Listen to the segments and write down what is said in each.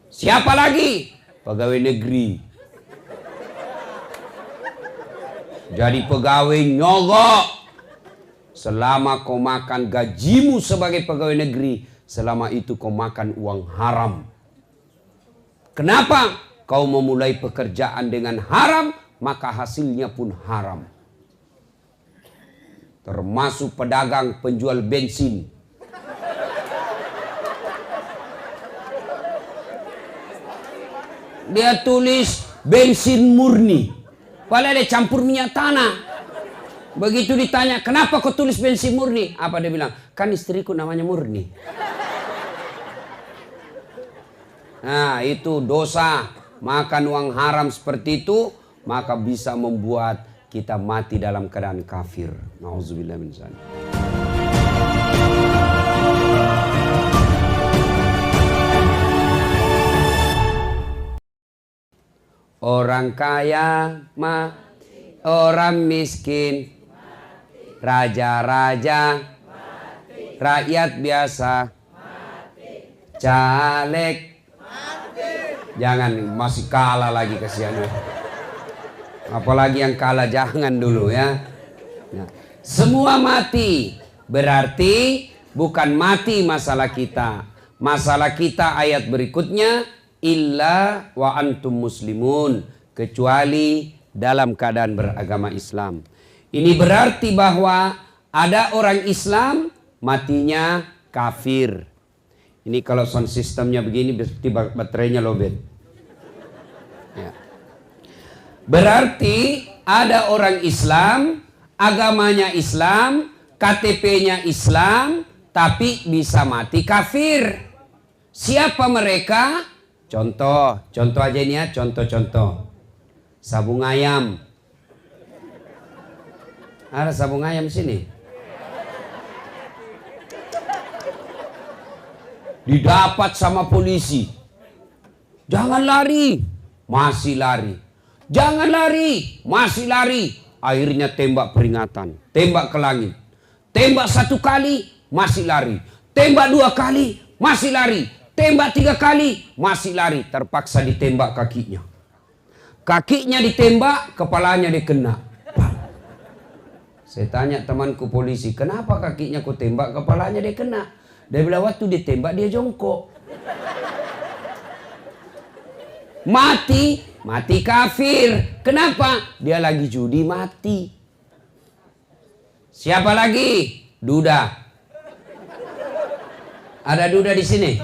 Siapa lagi? Pegawai negeri. Jadi pegawai nyogok. Selama kau makan gajimu sebagai pegawai negeri, selama itu kau makan uang haram. Kenapa? Kau memulai pekerjaan dengan haram, maka hasilnya pun haram. Termasuk pedagang penjual bensin. Dia tulis bensin murni, padahal dia campur minyak tanah. Begitu ditanya, kenapa kau tulis bensin murni? Apa dia bilang? Kan istriku namanya Murni. Nah, itu dosa. Makan uang haram seperti itu, maka bisa membuat kita mati dalam keadaan kafir. Nauzubillah min dzalik. Orang kaya mati, orang miskin mati, raja-raja mati, rakyat biasa mati, caleg mati. Jangan masih kalah lagi kasihan. Apalagi yang kalah jangan dulu ya. Nah, semua mati. Berarti bukan mati masalah kita. Masalah kita ayat berikutnya, illa wa antum muslimun, kecuali dalam keadaan beragama Islam. Ini berarti bahwa ada orang Islam matinya kafir. Ini kalau sound systemnya begini berarti baterainya lowbat. Ya. Berarti ada orang Islam, agamanya Islam, KTP-nya Islam, tapi bisa mati kafir. Siapa mereka? Contoh aja ini ya, contoh. Sabung ayam. Ada sabung ayam sini. Didapat sama polisi. Jangan lari, masih lari. Jangan lari, masih lari. Akhirnya tembak peringatan, tembak ke langit. Tembak 1 kali, masih lari. Tembak 2 kali, masih lari. Tembak 3 kali, masih lari. Terpaksa ditembak kakinya. Kakinya ditembak, kepalanya dikena. Saya tanya temanku polisi, kenapa kakinya kau tembak, kepalanya dikena? Dia bilang waktu ditembak dia jongkok. Mati kafir. Kenapa? Dia lagi judi mati. Siapa lagi? Duda. Ada duda di sini?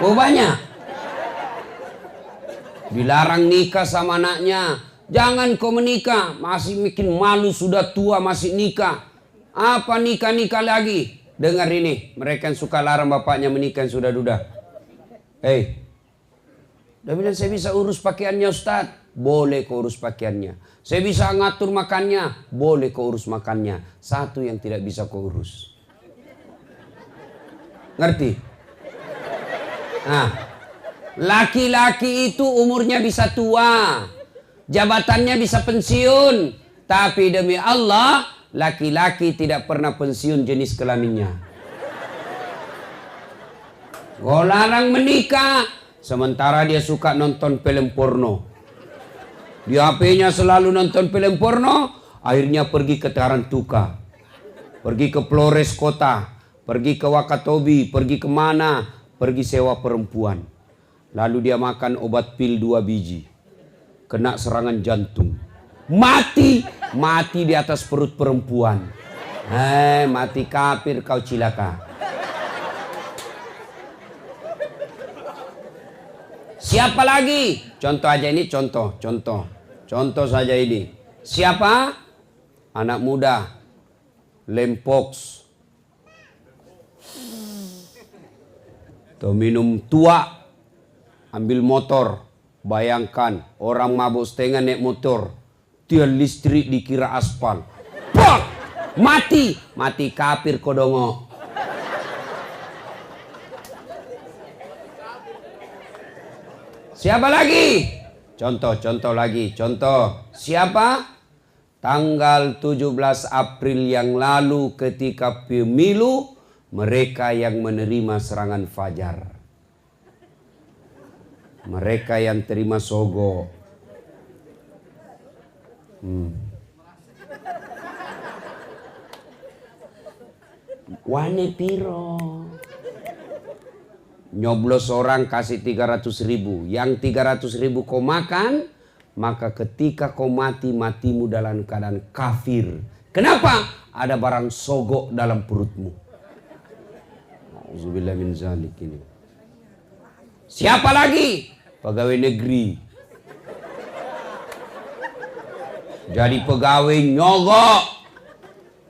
Oh banyak. Dilarang nikah sama anaknya. Jangan kau menikah, masih bikin malu, sudah tua masih nikah. Apa nikah lagi? Dengar ini, mereka yang suka larang bapaknya menikah yang sudah duda. Dia bilang saya bisa urus pakaiannya Ustaz. Boleh kau urus pakaiannya. Saya bisa ngatur makannya. Boleh kau urus makannya. Satu yang tidak bisa kau urus. Ngerti? Nah, laki-laki itu umurnya bisa tua. Jabatannya bisa pensiun. Tapi demi Allah, laki-laki tidak pernah pensiun jenis kelaminnya. Kau larang menikah, sementara dia suka nonton film porno. Di HP-nya selalu nonton film porno, akhirnya pergi ke Tarantuka, pergi ke Flores kota, pergi ke Wakatobi, pergi kemana, pergi sewa perempuan. Lalu dia makan obat pil 2 biji. Kena serangan jantung. Mati di atas perut perempuan. Mati kafir kau cilaka. Siapa lagi? Contoh aja ini, contoh saja ini. Siapa? Anak muda. Lempox. Tuh minum tua. Ambil motor. Bayangkan orang mabuk setengah naik motor. Tiang listrik dikira aspal. Pok! Mati kafir kodongo. Siapa lagi? Contoh lagi. Siapa? Tanggal 17 April yang lalu ketika pemilu, mereka yang menerima serangan fajar. Mereka yang terima sogo. Wane piro. Nyoblos orang kasih 300.000. Yang 300.000 kau makan, maka ketika kau mati, matimu dalam keadaan kafir. Kenapa? Ada barang sogok dalam perutmu. Auzubillah min zalik ini. Siapa lagi? Pegawai negeri. Jadi pegawai nyogok.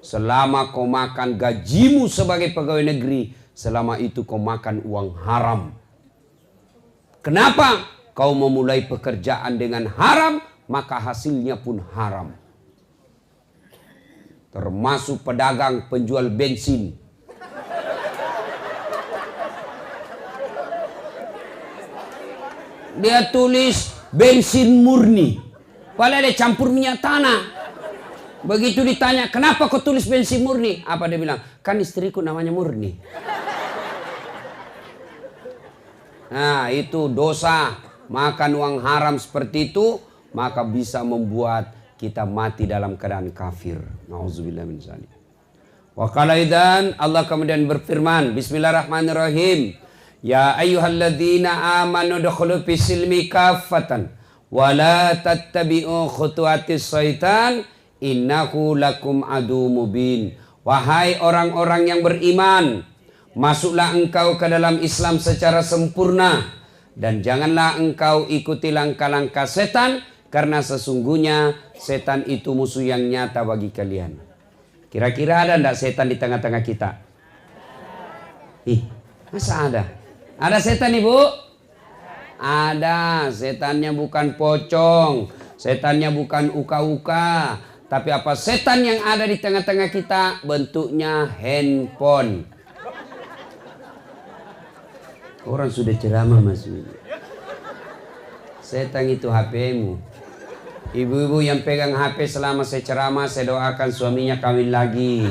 Selama kau makan gajimu sebagai pegawai negeri, selama itu kau makan uang haram. Kenapa? Kau memulai pekerjaan dengan haram, maka hasilnya pun haram. Termasuk pedagang penjual bensin. Dia tulis bensin murni, padahal dia campur minyak tanah. Begitu ditanya, kenapa kau tulis bensin murni? Apa dia bilang? Kan istriku namanya Murni. Nah, itu dosa. Makan uang haram seperti itu, maka bisa membuat kita mati dalam keadaan kafir. Nauzubillah min dzalik. Wa qala idzan, Allah kemudian berfirman, bismillahirrahmanirrahim. Ya ayyuhalladzina amanu dukhulu fis-silmi kaffatan wa la tattabi'u khutuwatis syaitan innahu lakum adu mubin. Wahai orang-orang yang beriman, masuklah engkau ke dalam Islam secara sempurna. Dan janganlah engkau ikuti langkah-langkah setan, karena sesungguhnya setan itu musuh yang nyata bagi kalian. Kira-kira ada enggak setan di tengah-tengah kita? Masa ada? Ada setan, Ibu? Ada. Setannya bukan pocong, setannya bukan uka-uka, tapi apa setan yang ada di tengah-tengah kita? Bentuknya handphone. Orang sudah ceramah Mas. Setan itu HP-mu. Ibu-ibu yang pegang HP selama saya ceramah, saya doakan suaminya kawin lagi.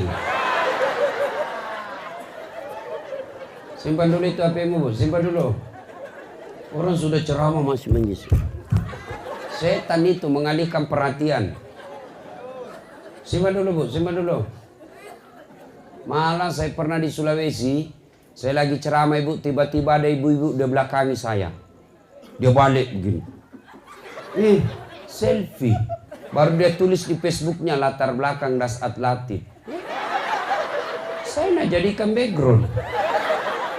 Simpan dulu itu HP-mu, Bu. Simpan dulu. Orang sudah ceramah masih menangis. Setan itu mengalihkan perhatian. Simpan dulu, Bu. Simpan dulu. Malah saya pernah di Sulawesi. Saya lagi ceramah, Ibu, tiba-tiba ada ibu-ibu di belakangi saya. Dia balik begini. Selfie. Baru dia tulis di Facebooknya latar belakang Dasat Latif. Saya nak jadikan background.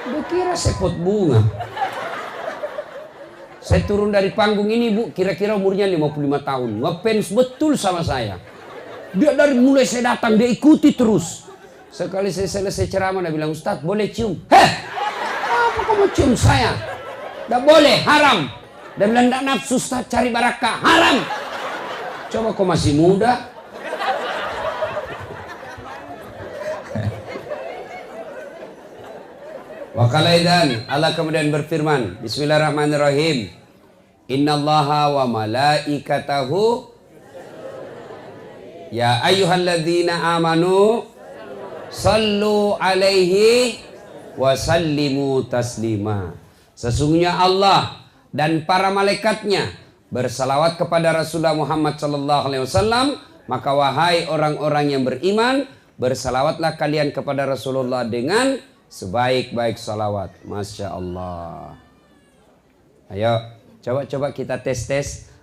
Dia kira saya pot bunga. Saya turun dari panggung ini, Bu, kira-kira umurnya 55 tahun. Ngefans betul sama saya. Dia dari mulai saya datang, dia ikuti terus. Sekali saya selesai ceramah, dia bilang, Ustadz boleh cium? Heh, apa kamu cium saya? Tidak boleh, haram. Dia bilang, tidak nafsu Ustadz, cari barakah, haram. Coba kau masih muda. Wa qala idzan, Allah kemudian berfirman, bismillahirrahmanirrahim. Innallaha wa malaikatahu ya ayyuhalladzina amanu sallu alaihi wa sallimu taslima. Sesungguhnya Allah dan para malaikatnya bersalawat kepada Rasulullah Muhammad sallallahu alaihi wasallam, maka wahai orang-orang yang beriman, bersalawatlah kalian kepada Rasulullah dengan sebaik-baik salawat. Masya Allah. Ayo, coba kita tes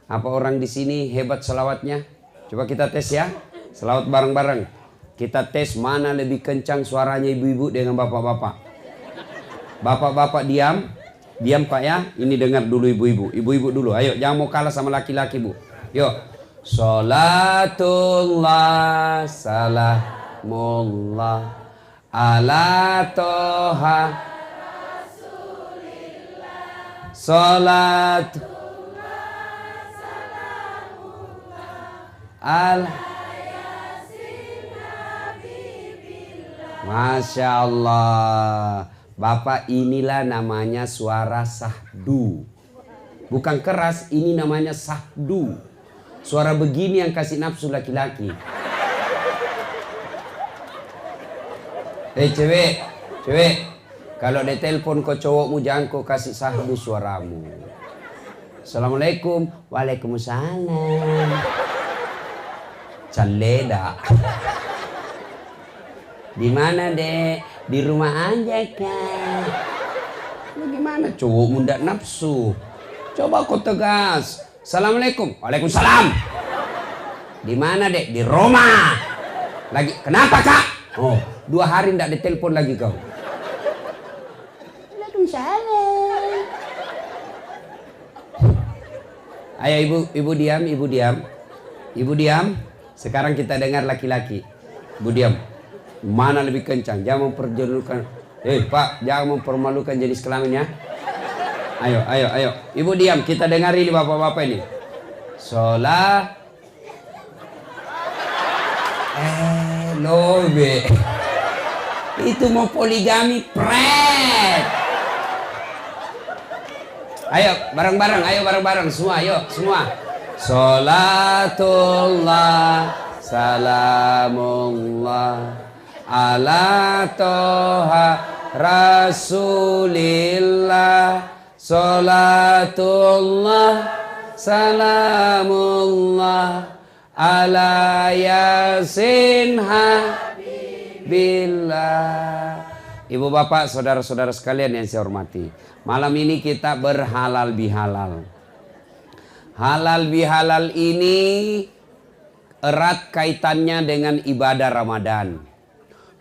apa orang di sini hebat salawatnya. Coba kita tes ya, salawat bareng-bareng. Kita tes mana lebih kencang suaranya ibu-ibu dengan bapak-bapak. Bapak-bapak diam Pak ya. Ini dengar dulu ibu-ibu. Ibu-ibu dulu. Ayo, jangan mau kalah sama laki-laki, Bu. Yuk. Salatullah salamullah ala toha salatullah salamullah al Masya Allah. Bapak, inilah namanya suara sahdu. Bukan keras, ini namanya sahdu. Suara begini yang kasih nafsu laki-laki. Cewek, kalau dia telepon kau cowokmu, jangan kau kasih sahdu suaramu. Assalamualaikum. Waalaikumsalam. Caleda. Di mana, Dek? Di rumah aja, Kak. Bagaimana cowok muda nafsu? Coba kau tegas. Assalamualaikum. Waalaikumsalam. Di mana, Dek? Di rumah. Lagi. Kenapa, Kak? Oh, 2 hari ndak ditelepon lagi kau. Waalaikumsalam. Ayo ibu diam, ibu diam. Ibu diam. Sekarang kita dengar laki-laki. Ibu diam. Mana lebih kencang? Jangan mempermalukan. Pak, jangan mempermalukan jenis kelaminnya. Ayo. Ibu diam, kita dengar ini bapak-bapak ini. Sholat. Lobe. Itu mau poligami, pret. Ayo bareng-bareng semua, ayo semua. Sholatullah, salamullah, ala toha rasulillah. Sholatullah, salamullah, ala yasin habibillah. Ibu bapak, saudara-saudara sekalian yang saya hormati, malam ini kita berhalal bihalal. Halal bihalal ini erat kaitannya dengan ibadah Ramadan.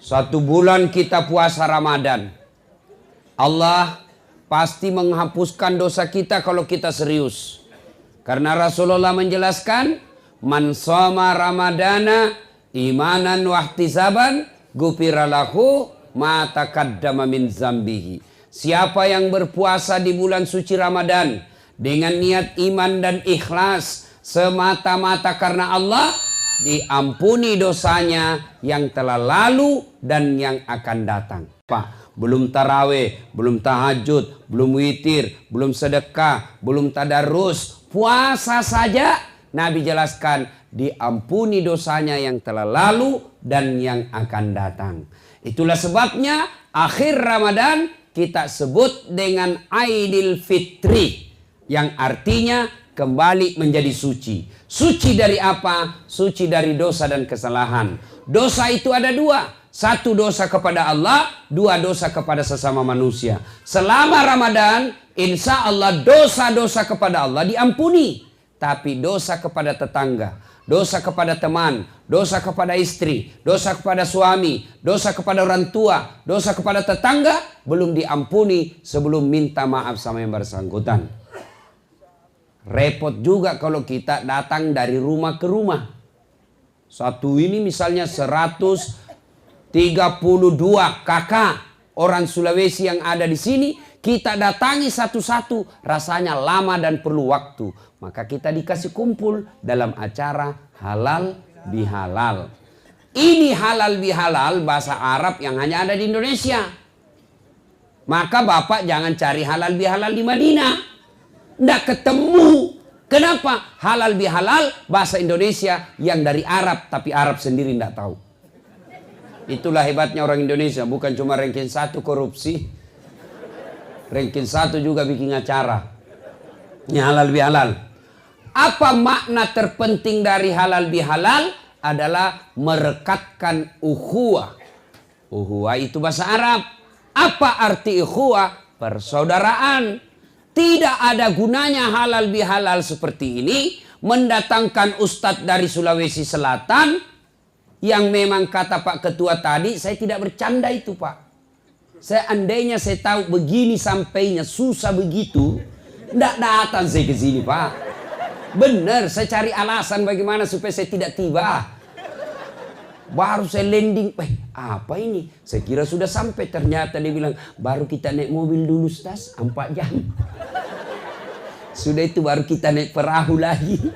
1 bulan kita puasa Ramadan. Allah pasti menghapuskan dosa kita kalau kita serius. Karena Rasulullah menjelaskan, man shoma ramadana imanan wahtisaban ghufira lahu ma taqaddama min zambihi. Siapa yang berpuasa di bulan suci Ramadan dengan niat iman dan ikhlas semata-mata karena Allah, diampuni dosanya yang telah lalu dan yang akan datang. Pak, belum taraweh, belum tahajud, belum witir, belum sedekah, belum tadarus, puasa saja Nabi jelaskan diampuni dosanya yang telah lalu dan yang akan datang. Itulah sebabnya akhir Ramadan kita sebut dengan Aidil Fitri, yang artinya kembali menjadi suci. Suci dari apa? Suci dari dosa dan kesalahan. Dosa itu ada 2. 1 dosa kepada Allah, 2 dosa kepada sesama manusia. Selama Ramadan, insya Allah dosa-dosa kepada Allah diampuni. Tapi dosa kepada tetangga, dosa kepada teman, dosa kepada istri, dosa kepada suami, dosa kepada orang tua, dosa kepada tetangga belum diampuni sebelum minta maaf sama yang bersangkutan. Repot juga kalau kita datang dari rumah ke rumah. Satu ini misalnya 132 kakak orang Sulawesi yang ada di sini, kita datangi satu-satu, rasanya lama dan perlu waktu. Maka kita dikasih kumpul dalam acara halal bihalal. Ini halal bihalal bahasa Arab yang hanya ada di Indonesia. Maka Bapak jangan cari halal bihalal di Madinah. Nggak ketemu. Kenapa? Halal bihalal bahasa Indonesia yang dari Arab, tapi Arab sendiri nggak tahu. Itulah hebatnya orang Indonesia, bukan cuma ranking 1 korupsi, ranking 1 juga bikin acara. Ini halal bihalal. Apa makna terpenting dari halal bihalal? Adalah merekatkan ukhuwah. Ukhuwah itu bahasa Arab. Apa arti ukhuwah? Persaudaraan. Tidak ada gunanya halal bihalal seperti ini mendatangkan ustadz dari Sulawesi Selatan yang memang kata Pak Ketua tadi, saya tidak bercanda itu Pak. Seandainya saya tahu begini sampainya susah begitu, tidak datang saya ke sini Pak. Benar, saya cari alasan bagaimana supaya saya tidak tiba. Baru saya landing, apa ini? Saya kira sudah sampai, ternyata dia bilang, baru kita naik mobil dulu Stas, 4 jam. Sudah itu baru kita naik perahu lagi.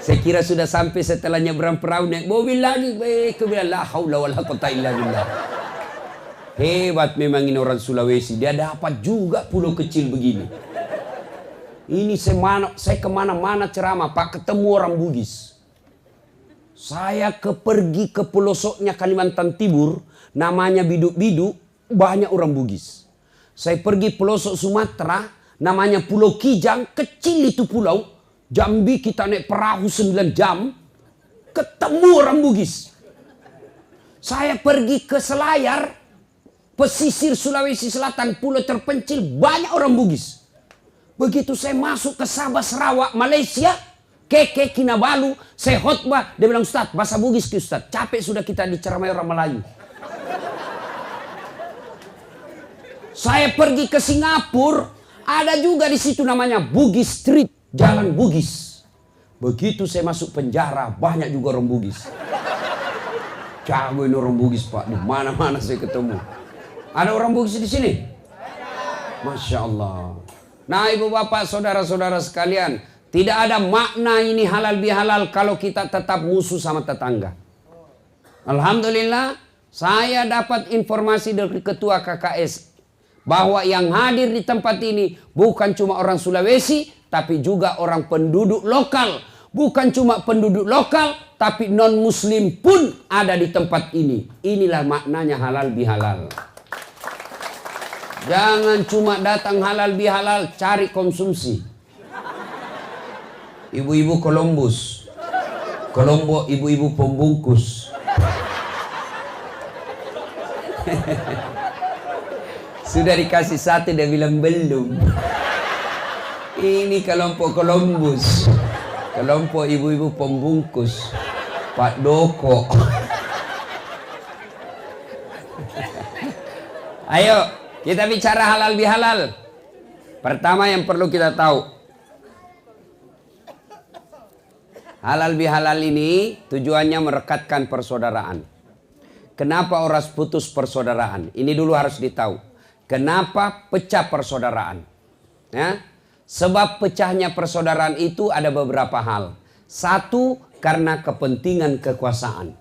Saya kira sudah sampai, setelah nyebrang perahu naik mobil lagi. Aku bilang, la haula wala quwwata illa billah. Hebat memang ini orang Sulawesi, dia dapat juga pulau kecil begini. Ini saya kemana-mana ceramah, Pak, ketemu orang Bugis. Saya pergi ke pelosoknya Kalimantan Timur, namanya Biduk-Biduk, banyak orang Bugis. Saya pergi pelosok Sumatera, namanya Pulau Kijang, kecil itu pulau. Jambi kita naik perahu 9 jam, ketemu orang Bugis. Saya pergi ke Selayar, pesisir Sulawesi Selatan, pulau terpencil, banyak orang Bugis. Begitu saya masuk ke Sabah, Sarawak, Malaysia, Keke, Kinabalu, saya khotbah, dia bilang, Ustaz, bahasa Bugis ke Ustaz, capek sudah kita diceramai orang Melayu. Saya pergi ke Singapura, ada juga di situ namanya Bugis Street, Jalan Bugis. Begitu saya masuk penjara, banyak juga orang Bugis. Jago ini orang Bugis, Pak, di mana-mana saya ketemu. Ada orang Bugis di sini? Masya Allah. Nah, ibu bapak, saudara-saudara sekalian, tidak ada makna ini halal bihalal kalau kita tetap musuh sama tetangga. Alhamdulillah, saya dapat informasi dari ketua KKS bahwa yang hadir di tempat ini bukan cuma orang Sulawesi, tapi juga orang penduduk lokal. Bukan cuma penduduk lokal, tapi non-muslim pun ada di tempat ini. Inilah maknanya halal bihalal. Jangan cuma datang halal bihalal, cari konsumsi. Ibu-ibu Columbus, Kolombo ibu-ibu pembungkus. Sudah dikasih sate, dia bilang belum. Ini kelompok Columbus, kelompok ibu-ibu pembungkus, Pak Doko. Ayo kita bicara halal bihalal. Pertama yang perlu kita tahu, halal bihalal ini tujuannya merekatkan persaudaraan. Kenapa orang putus persaudaraan? Ini dulu harus ditahu. Kenapa pecah persaudaraan? Ya? Sebab pecahnya persaudaraan itu ada beberapa hal. Satu, karena kepentingan kekuasaan.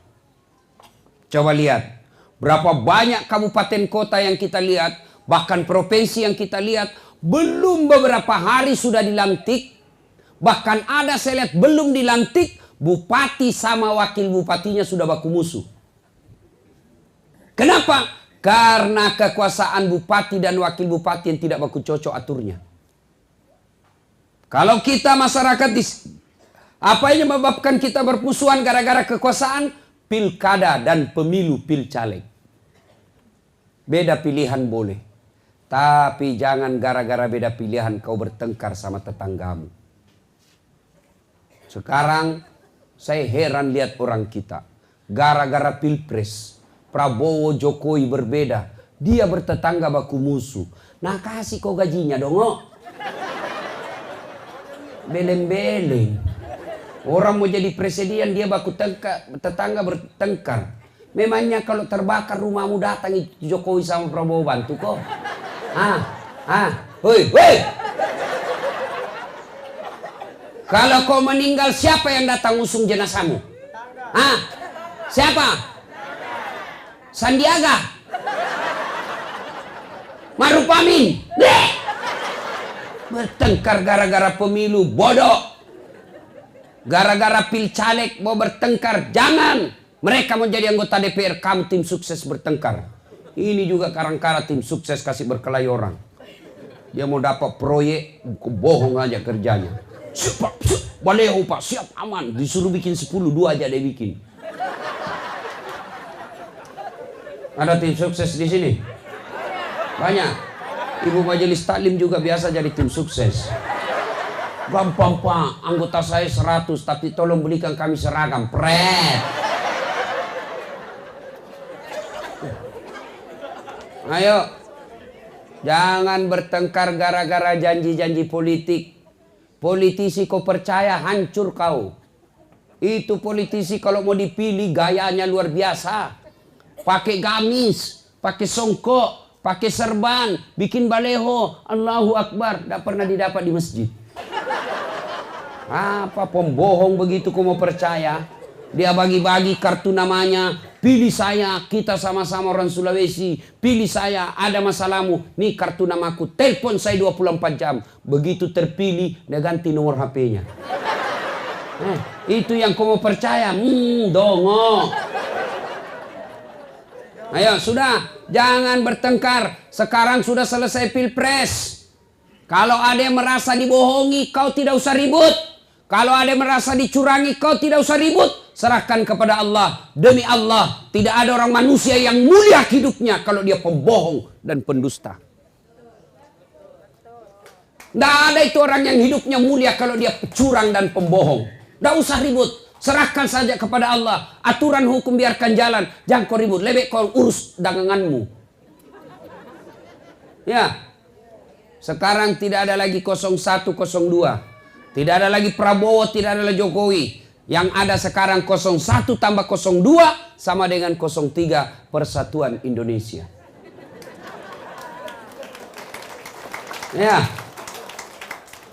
Coba lihat, berapa banyak kabupaten kota yang kita lihat, bahkan provinsi yang kita lihat, belum beberapa hari sudah dilantik. Bahkan ada saya lihat belum dilantik, bupati sama wakil bupatinya sudah baku musuh. Kenapa? Karena kekuasaan bupati dan wakil bupati yang tidak baku cocok aturnya. Kalau kita masyarakat, apa yang menyebabkan kita bermusuhan gara-gara kekuasaan? Pilkada dan pemilu pilcaleg. Beda pilihan boleh. Tapi jangan gara-gara beda pilihan kau bertengkar sama tetanggamu. Sekarang saya heran lihat orang kita. Gara-gara pilpres, Prabowo Jokowi berbeda. Dia bertetangga baku musuh. Nah kasih kau gajinya dong. Oh. Beleng-beleng. Orang mau jadi presiden dia baku tetangga bertengkar. Memangnya kalau terbakar rumahmu datang Jokowi sama Prabowo bantu kok. Hoi. Kalau kau meninggal siapa yang datang usung jenazahmu? Siapa? Sandiaga? Maruf Amin? Bertengkar gara-gara pemilu, bodoh. Gara-gara pilcaleg mau bertengkar, jangan. Mereka mau jadi anggota DPR, kamu tim sukses bertengkar. Ini juga kadang-kadang tim sukses kasih berkelahi orang. Dia mau dapat proyek, bohong aja kerjanya. Siap, baleho Pak, siap aman. Disuruh bikin 10, 2 aja dia bikin. Ada tim sukses di sini? Banyak. Ibu majelis taklim juga biasa jadi tim sukses. Gampang Pak, anggota saya 100, tapi tolong belikan kami seragam. Pret. Ayo, jangan bertengkar gara-gara janji-janji politik. Politisi kau percaya, hancur kau. Itu politisi kalau mau dipilih gayanya luar biasa. Pakai gamis, pakai songkok, pakai serban, bikin baleho, Allahu Akbar, tidak pernah didapat di masjid. Apa pembohong begitu kau mau percaya? Dia bagi-bagi kartu namanya, pilih saya, kita sama-sama orang Sulawesi, pilih saya, ada masalahmu, nih kartu namaku, telepon saya 24 jam. Begitu terpilih, dia ganti nomor HP-nya. Itu yang kau mau percaya? Dongo. Ayo sudah, jangan bertengkar. Sekarang sudah selesai pilpres. Kalau ada yang merasa dibohongi, kau tidak usah ribut. Kalau ada yang merasa dicurangi, kau tidak usah ribut. Serahkan kepada Allah. Demi Allah, tidak ada orang manusia yang mulia hidupnya kalau dia pembohong dan pendusta. Tidak ada itu orang yang hidupnya mulia kalau dia curang dan pembohong. Tidak usah ribut. Serahkan saja kepada Allah. Aturan hukum biarkan jalan. Jangan kau ribut. Lebih kau urus daganganmu. Ya. Sekarang tidak ada lagi 01, 02. Tidak ada lagi Prabowo, tidak ada lagi Jokowi. Yang ada sekarang 01 tambah 02 sama dengan 03 Persatuan Indonesia. Ya.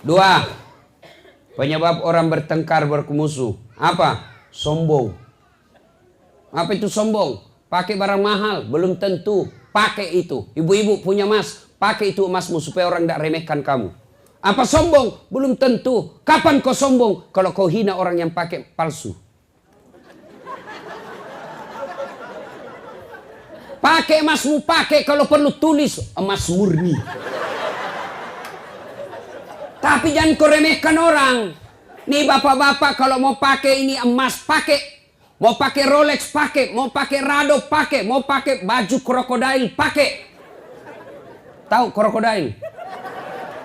2. Penyebab orang bertengkar bermusuh. Apa? Sombong. Apa itu sombong? Pakai barang mahal, belum tentu. Pakai itu. Ibu-ibu punya emas, pakai itu emasmu supaya orang tidak remehkan kamu. Apa sombong? Belum tentu. Kapan kau sombong? Kalau kau hina orang yang pakai palsu. Pakai emasmu, pakai kalau perlu tulis emas murni. Tapi jangan kau remehkan orang. Nih bapak-bapak kalau mau pakai ini emas pakai. Mau pakai Rolex pakai, mau pakai Rado pakai, mau pakai baju krokodil pakai. Tahu krokodil?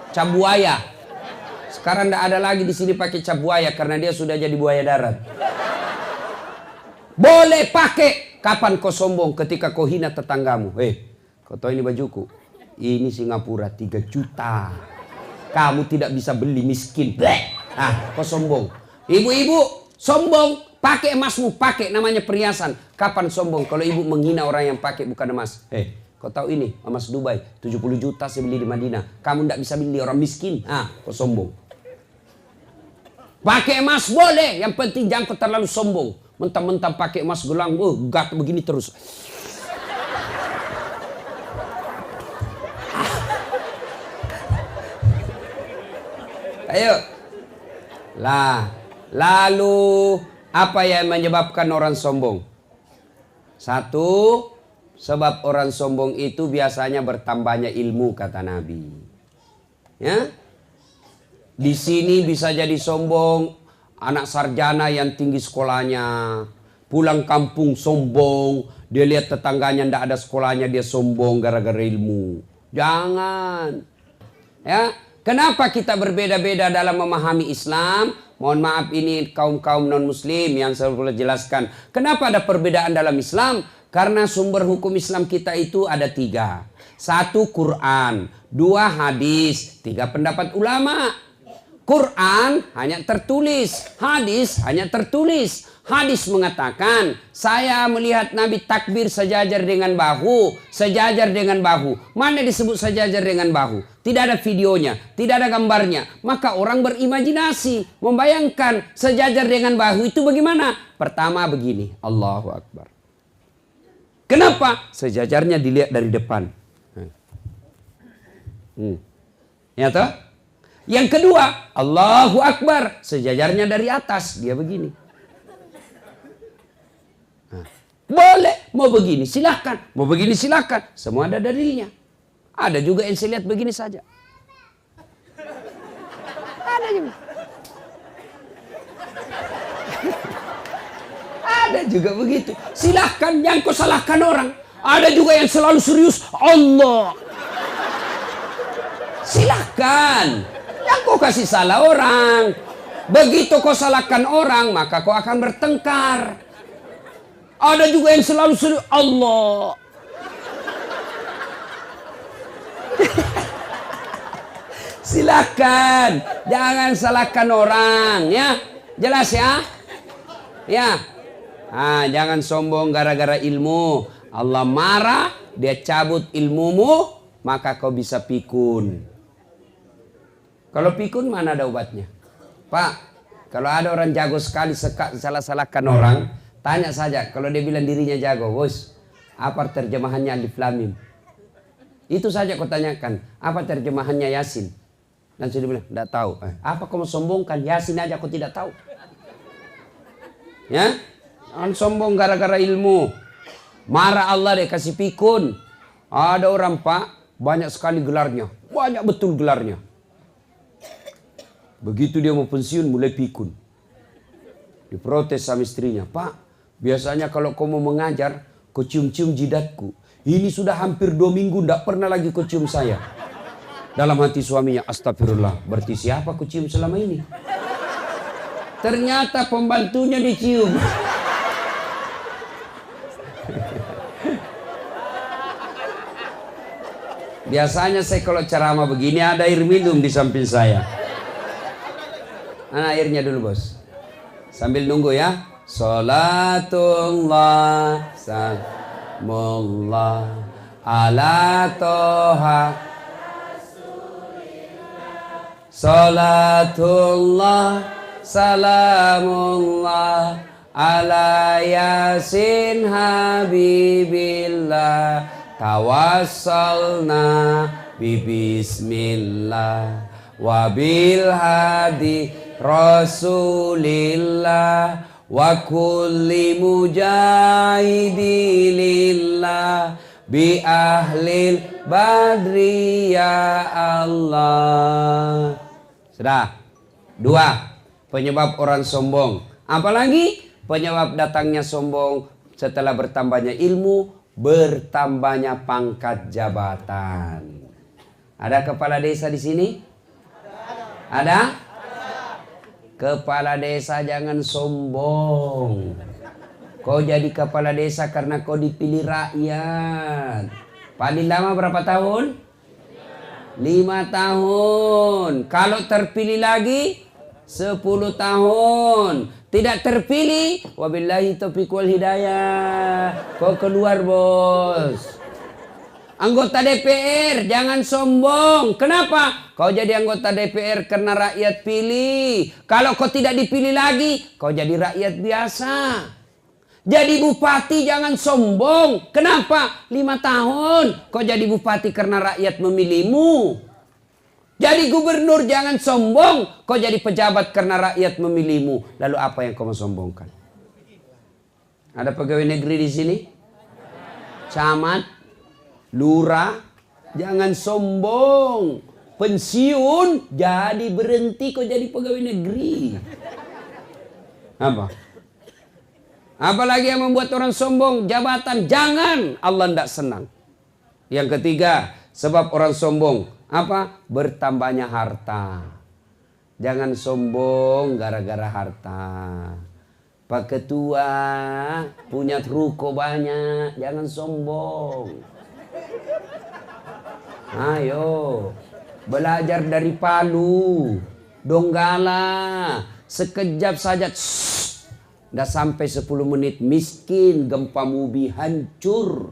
Cap buaya. Sekarang tidak ada lagi di sini pakai cap buaya karena dia sudah jadi buaya darat. Boleh pakai. Kapan kau sombong? Ketika kau hina tetanggamu. Kau tahu ini bajuku? Ini Singapura 3 juta. Kamu tidak bisa beli, miskin. Kau sombong. Ibu-ibu sombong. Pakai emasmu, pakai namanya perhiasan. Kapan sombong? Kalau ibu menghina orang yang pakai bukan emas. Kau tahu ini emas Dubai 70 juta saya beli di Madinah. Kamu tidak bisa beli, orang miskin. Kau sombong. Pakai emas boleh, yang penting jangan kau terlalu sombong. Mentang-mentang pakai emas gelang, gat begini terus. Ayo. Lalu apa yang menyebabkan orang sombong? 1, sebab orang sombong itu biasanya bertambahnya ilmu, kata Nabi. Ya, di sini bisa jadi sombong anak sarjana yang tinggi sekolahnya, pulang kampung sombong, dia lihat tetangganya tidak ada sekolahnya, dia sombong gara-gara ilmu. Jangan. Ya, kenapa kita berbeda-beda dalam memahami Islam? Mohon maaf ini kaum-kaum non-muslim yang saya boleh jelaskan. Kenapa ada perbedaan dalam Islam? Karena sumber hukum Islam kita itu ada 3. 1 Quran, 2 hadis, 3 pendapat ulama. Quran hanya tertulis, hadis hanya tertulis. Hadis mengatakan, saya melihat Nabi takbir sejajar dengan bahu, sejajar dengan bahu. Mana disebut sejajar dengan bahu? Tidak ada videonya, tidak ada gambarnya. Maka orang berimajinasi, membayangkan sejajar dengan bahu itu bagaimana? Pertama begini, Allahu Akbar. Kenapa? Sejajarnya dilihat dari depan. Ya toh? Yang kedua, Allahu Akbar. Sejajarnya dari atas, dia begini. Boleh, mau begini silahkan, mau begini silahkan. Semua ada dalilnya. Ada juga yang saya lihat begini saja. Ada juga. Ada juga begitu. Silahkan, jangan kau salahkan orang. Ada juga yang selalu serius. Allah. Silahkan. Jangan kau kasih salah orang. Begitu kau salahkan orang, maka kau akan bertengkar. Ada juga yang selalu serius. Allah. Silakan, jangan salahkan orang, ya. Jelas ya? Ya. Jangan sombong gara-gara ilmu. Allah marah, dia cabut ilmumu, maka kau bisa pikun. Kalau pikun mana ada obatnya? Pak, kalau ada orang jago sekali salah-salahkan orang, tanya saja, kalau dia bilang dirinya jago, bos, apa terjemahannya Alif Lam Mim? Itu saja kau tanyakan, apa terjemahannya Yasin? Dan sudah bilang, tidak tahu. Apa kau mau sombongkan? Yasin aja kau tidak tahu. Ya, jangan sombong gara-gara ilmu. Marah Allah deh, kasih pikun. Ada orang pak, banyak sekali gelarnya, banyak betul gelarnya. Begitu dia mau pensiun mulai pikun. Diprotes sama istrinya, Pak, biasanya kalau kau mau mengajar, kau cium-cium jidatku. Ini sudah hampir 2 minggu, tidak pernah lagi kau cium saya. Dalam hati suaminya, astagfirullah, berarti siapa kau cium selama ini? Ternyata pembantunya dicium. Biasanya saya kalau ceramah begini ada air minum di samping saya. Nah, airnya dulu bos. Sambil nunggu ya. Salatullah salamullah ala toha. Salatullah salamullah ala yasin habibillah. Tawassalna bismillah wabil hadi rasulillah wa kulli mujahidilillah bi ahlil badri ya Allah. Sudah. 2. Penyebab orang sombong. Apalagi penyebab datangnya sombong setelah bertambahnya ilmu, bertambahnya pangkat jabatan. Ada kepala desa di sini? Ada? Kepala desa jangan sombong. Kau jadi kepala desa karena kau dipilih rakyat. Paling lama berapa tahun? 5 tahun. Kalau terpilih lagi 10 tahun. Tidak terpilih, wabillahi taufiq wal hidayah. Kau keluar bos. Anggota DPR jangan sombong. Kenapa? Kau jadi anggota DPR karena rakyat pilih. Kalau kau tidak dipilih lagi, kau jadi rakyat biasa. Jadi bupati jangan sombong. Kenapa? 5 tahun. Kau jadi bupati karena rakyat memilihmu. Jadi gubernur jangan sombong. Kau jadi pejabat karena rakyat memilihmu. Lalu apa yang kau mau sombongkan? Ada pegawai negeri di sini? Camat? Lurah? Jangan sombong. Pensiun jadi berhenti kau jadi pegawai negeri. Apa? Apalagi yang membuat orang sombong? Jabatan. Jangan. Allah tidak senang. Yang ketiga, sebab orang sombong. Apa? Bertambahnya harta. Jangan sombong gara-gara harta. Pak Ketua punya ruko banyak. Jangan sombong. Ayo. Belajar dari Palu. Donggala. Sekejap saja. Udah sampai 10 menit miskin. Gempa bumi hancur.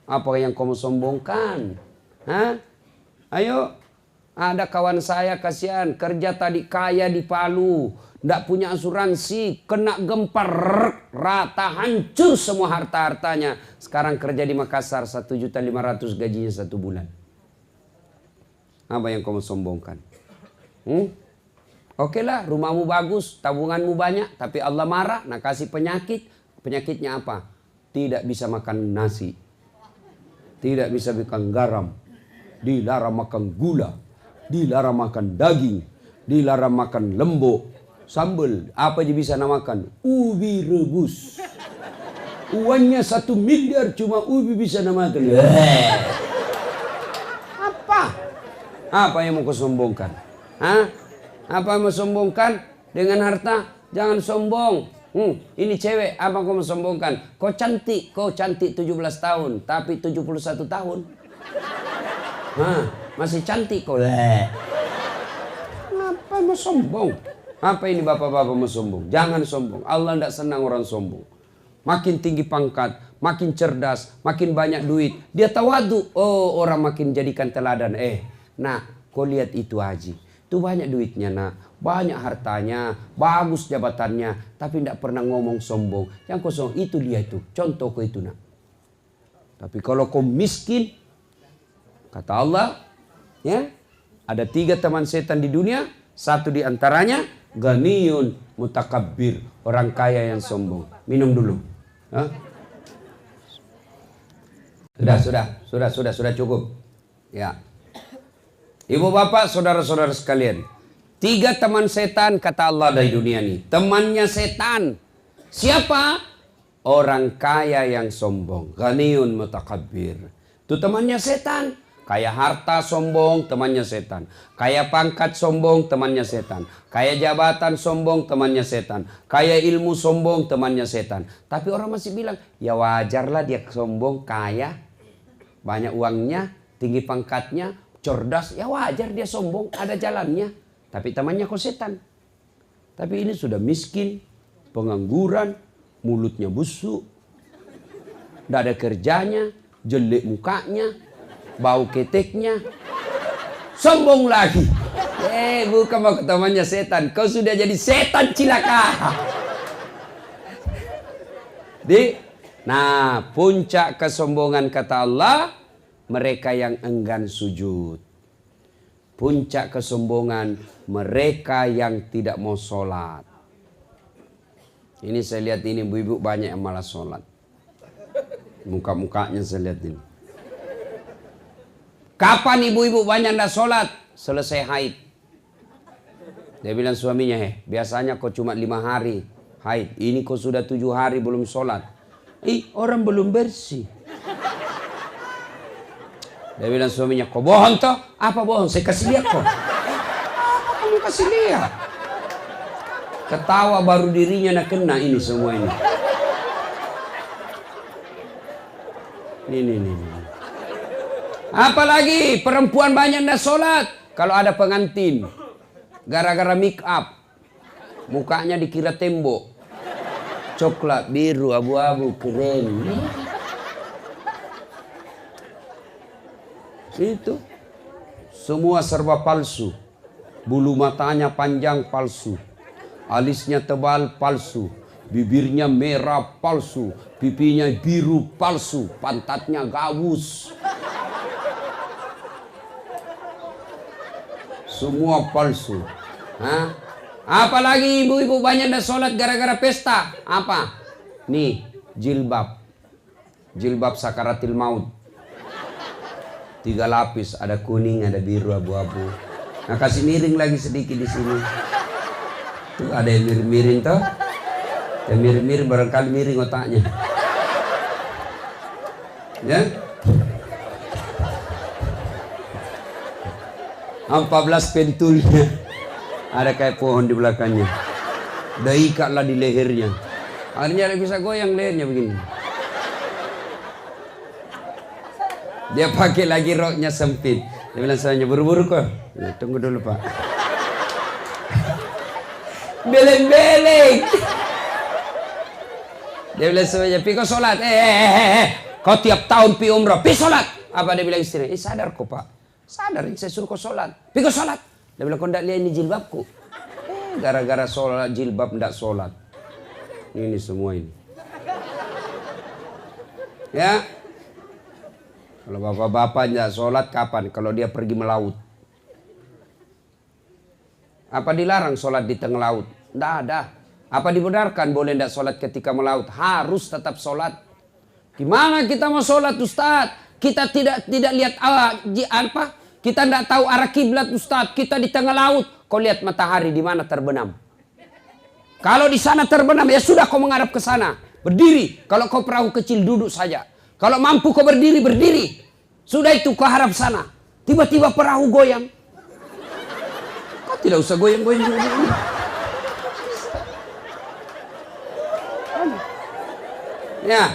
Apa yang kamu sombongkan? Hah? Ayo, ada kawan saya kasihan kerja tadi kaya di Palu, ndak punya asuransi, kena gempa rata hancur semua harta-hartanya. Sekarang kerja di Makassar 1.500.000 gajinya 1 bulan. Apa yang kamu sombongkan? Oke lah, rumahmu bagus, tabunganmu banyak, tapi Allah marah, nak kasih penyakit. Penyakitnya apa? Tidak bisa makan nasi, tidak bisa makan garam. Dilarang makan gula, dilarang makan daging, dilarang makan lembok, sambal, apa aja bisa namakan. Ubi rebus. Uangnya 1 miliar cuma ubi bisa namakan. Apa? Apa yang mau kau sombongkan? Hah? Apa yang mau sombongkan dengan harta? Jangan sombong. Ini cewek, apa kau mau sombongkan? Kau cantik 17 tahun, tapi 71 tahun. Masih cantik kok. Apa mau sombong? Apa ini bapak-bapak mau sombong? Jangan sombong. Allah tidak senang orang sombong. Makin tinggi pangkat, makin cerdas, makin banyak duit, dia tawadu. Oh, orang makin jadikan teladan. Nak, kau lihat itu Haji. Itu banyak duitnya nak, banyak hartanya, bagus jabatannya, tapi tidak pernah ngomong sombong. Yang kau sombong itu dia itu. Contoh kau itu nak. Tapi kalau kau miskin, kata Allah, ya, ada 3 teman setan di dunia. 1 di antaranya ganiyun mutakabbir, orang kaya yang sombong. Minum dulu. Sudah cukup. Ya. Ibu bapak, saudara-saudara sekalian, 3 teman setan kata Allah dari dunia ini. Temannya setan. Siapa? Orang kaya yang sombong. Ghaniyun mutakabbir. Itu temannya setan. Kaya harta sombong, temannya setan. Kaya pangkat sombong, temannya setan. Kaya jabatan sombong, temannya setan. Kaya ilmu sombong, temannya setan. Tapi orang masih bilang, ya wajarlah dia sombong, kaya. Banyak uangnya, tinggi pangkatnya, cerdas. Ya wajar dia sombong, ada jalannya. Tapi temannya kok setan. Tapi ini sudah miskin, pengangguran, mulutnya busuk. Tidak ada kerjanya, jelek mukanya. Bau keteknya, sombong lagi. Bukan mau temannya setan, kau sudah jadi setan cilaka. Nah, puncak kesombongan kata Allah, mereka yang enggan sujud. Puncak kesombongan, mereka yang tidak mau sholat. Ini saya lihat ini ibu-ibu banyak yang malas sholat. Muka-mukanya saya lihat ini. Kapan ibu-ibu banyak tidak sholat? Selesai haid. Dia bilang suaminya, biasanya kau cuma 5 hari haid. Ini kau sudah 7 hari belum sholat. Orang belum bersih. Dia bilang suaminya, kau bohong toh? Apa bohong? Saya kasih lihat kau. Apa kamu kasih lihat? Ketawa baru dirinya nak kena ini semua ini. Ini. Apalagi perempuan banyak tidak sholat. Kalau ada pengantin, gara-gara make up, mukanya dikira tembok. Coklat, biru, abu-abu, keren. Itu. Semua serba palsu. Bulu matanya panjang palsu. Alisnya tebal palsu. Bibirnya merah palsu. Pipinya biru palsu. Pantatnya gabus. Semua palsu. Apalagi ibu-ibu banyak dah sholat gara-gara pesta. Apa? Nih, jilbab. Jilbab sakaratil maut. 3 lapis, ada kuning, ada biru, abu-abu. Nah, kasih miring lagi sedikit di sini. Tuh ada yang miring-miring toh. Yang miring-miring barangkali miring otaknya. Ya? 14 pentulnya. Ada kayak pohon di belakangnya. Udah ikatlah di lehernya. Akhirnya dia bisa goyang lehernya begini. Dia pakai lagi roknya sempit. Dia bilang saya buru-buru kok. Ya, tunggu dulu pak. Beleng-beleng. Dia bilang semuanya, pi kau sholat. Kau tiap tahun pi umrah, pi sholat. Apa dia bilang istri? Sadar kok pak. Sadar, saya suruh kau sholat. Pi kau sholat. Dia bilang, kau tidak lihat ini jilbabku. Gara-gara sholat jilbab tidak sholat. Ini semua ini. Ya. Kalau bapak-bapak tidak sholat kapan? Kalau dia pergi melaut. Apa dilarang sholat di tengah laut? Tidak ada. Apa dibenarkan boleh tidak sholat ketika melaut? Harus tetap sholat. Gimana kita mau sholat Ustaz? Kita tidak lihat apa? Kita tidak tahu arah kiblat Ustaz. Kita di tengah laut. Kau lihat matahari di mana terbenam. Kalau di sana terbenam ya sudah kau menghadap ke sana. Berdiri. Kalau kau perahu kecil duduk saja. Kalau mampu kau berdiri, berdiri. Sudah itu kau harap sana. Tiba-tiba perahu goyang. Kau tidak usah goyang-goyang juga. Ya.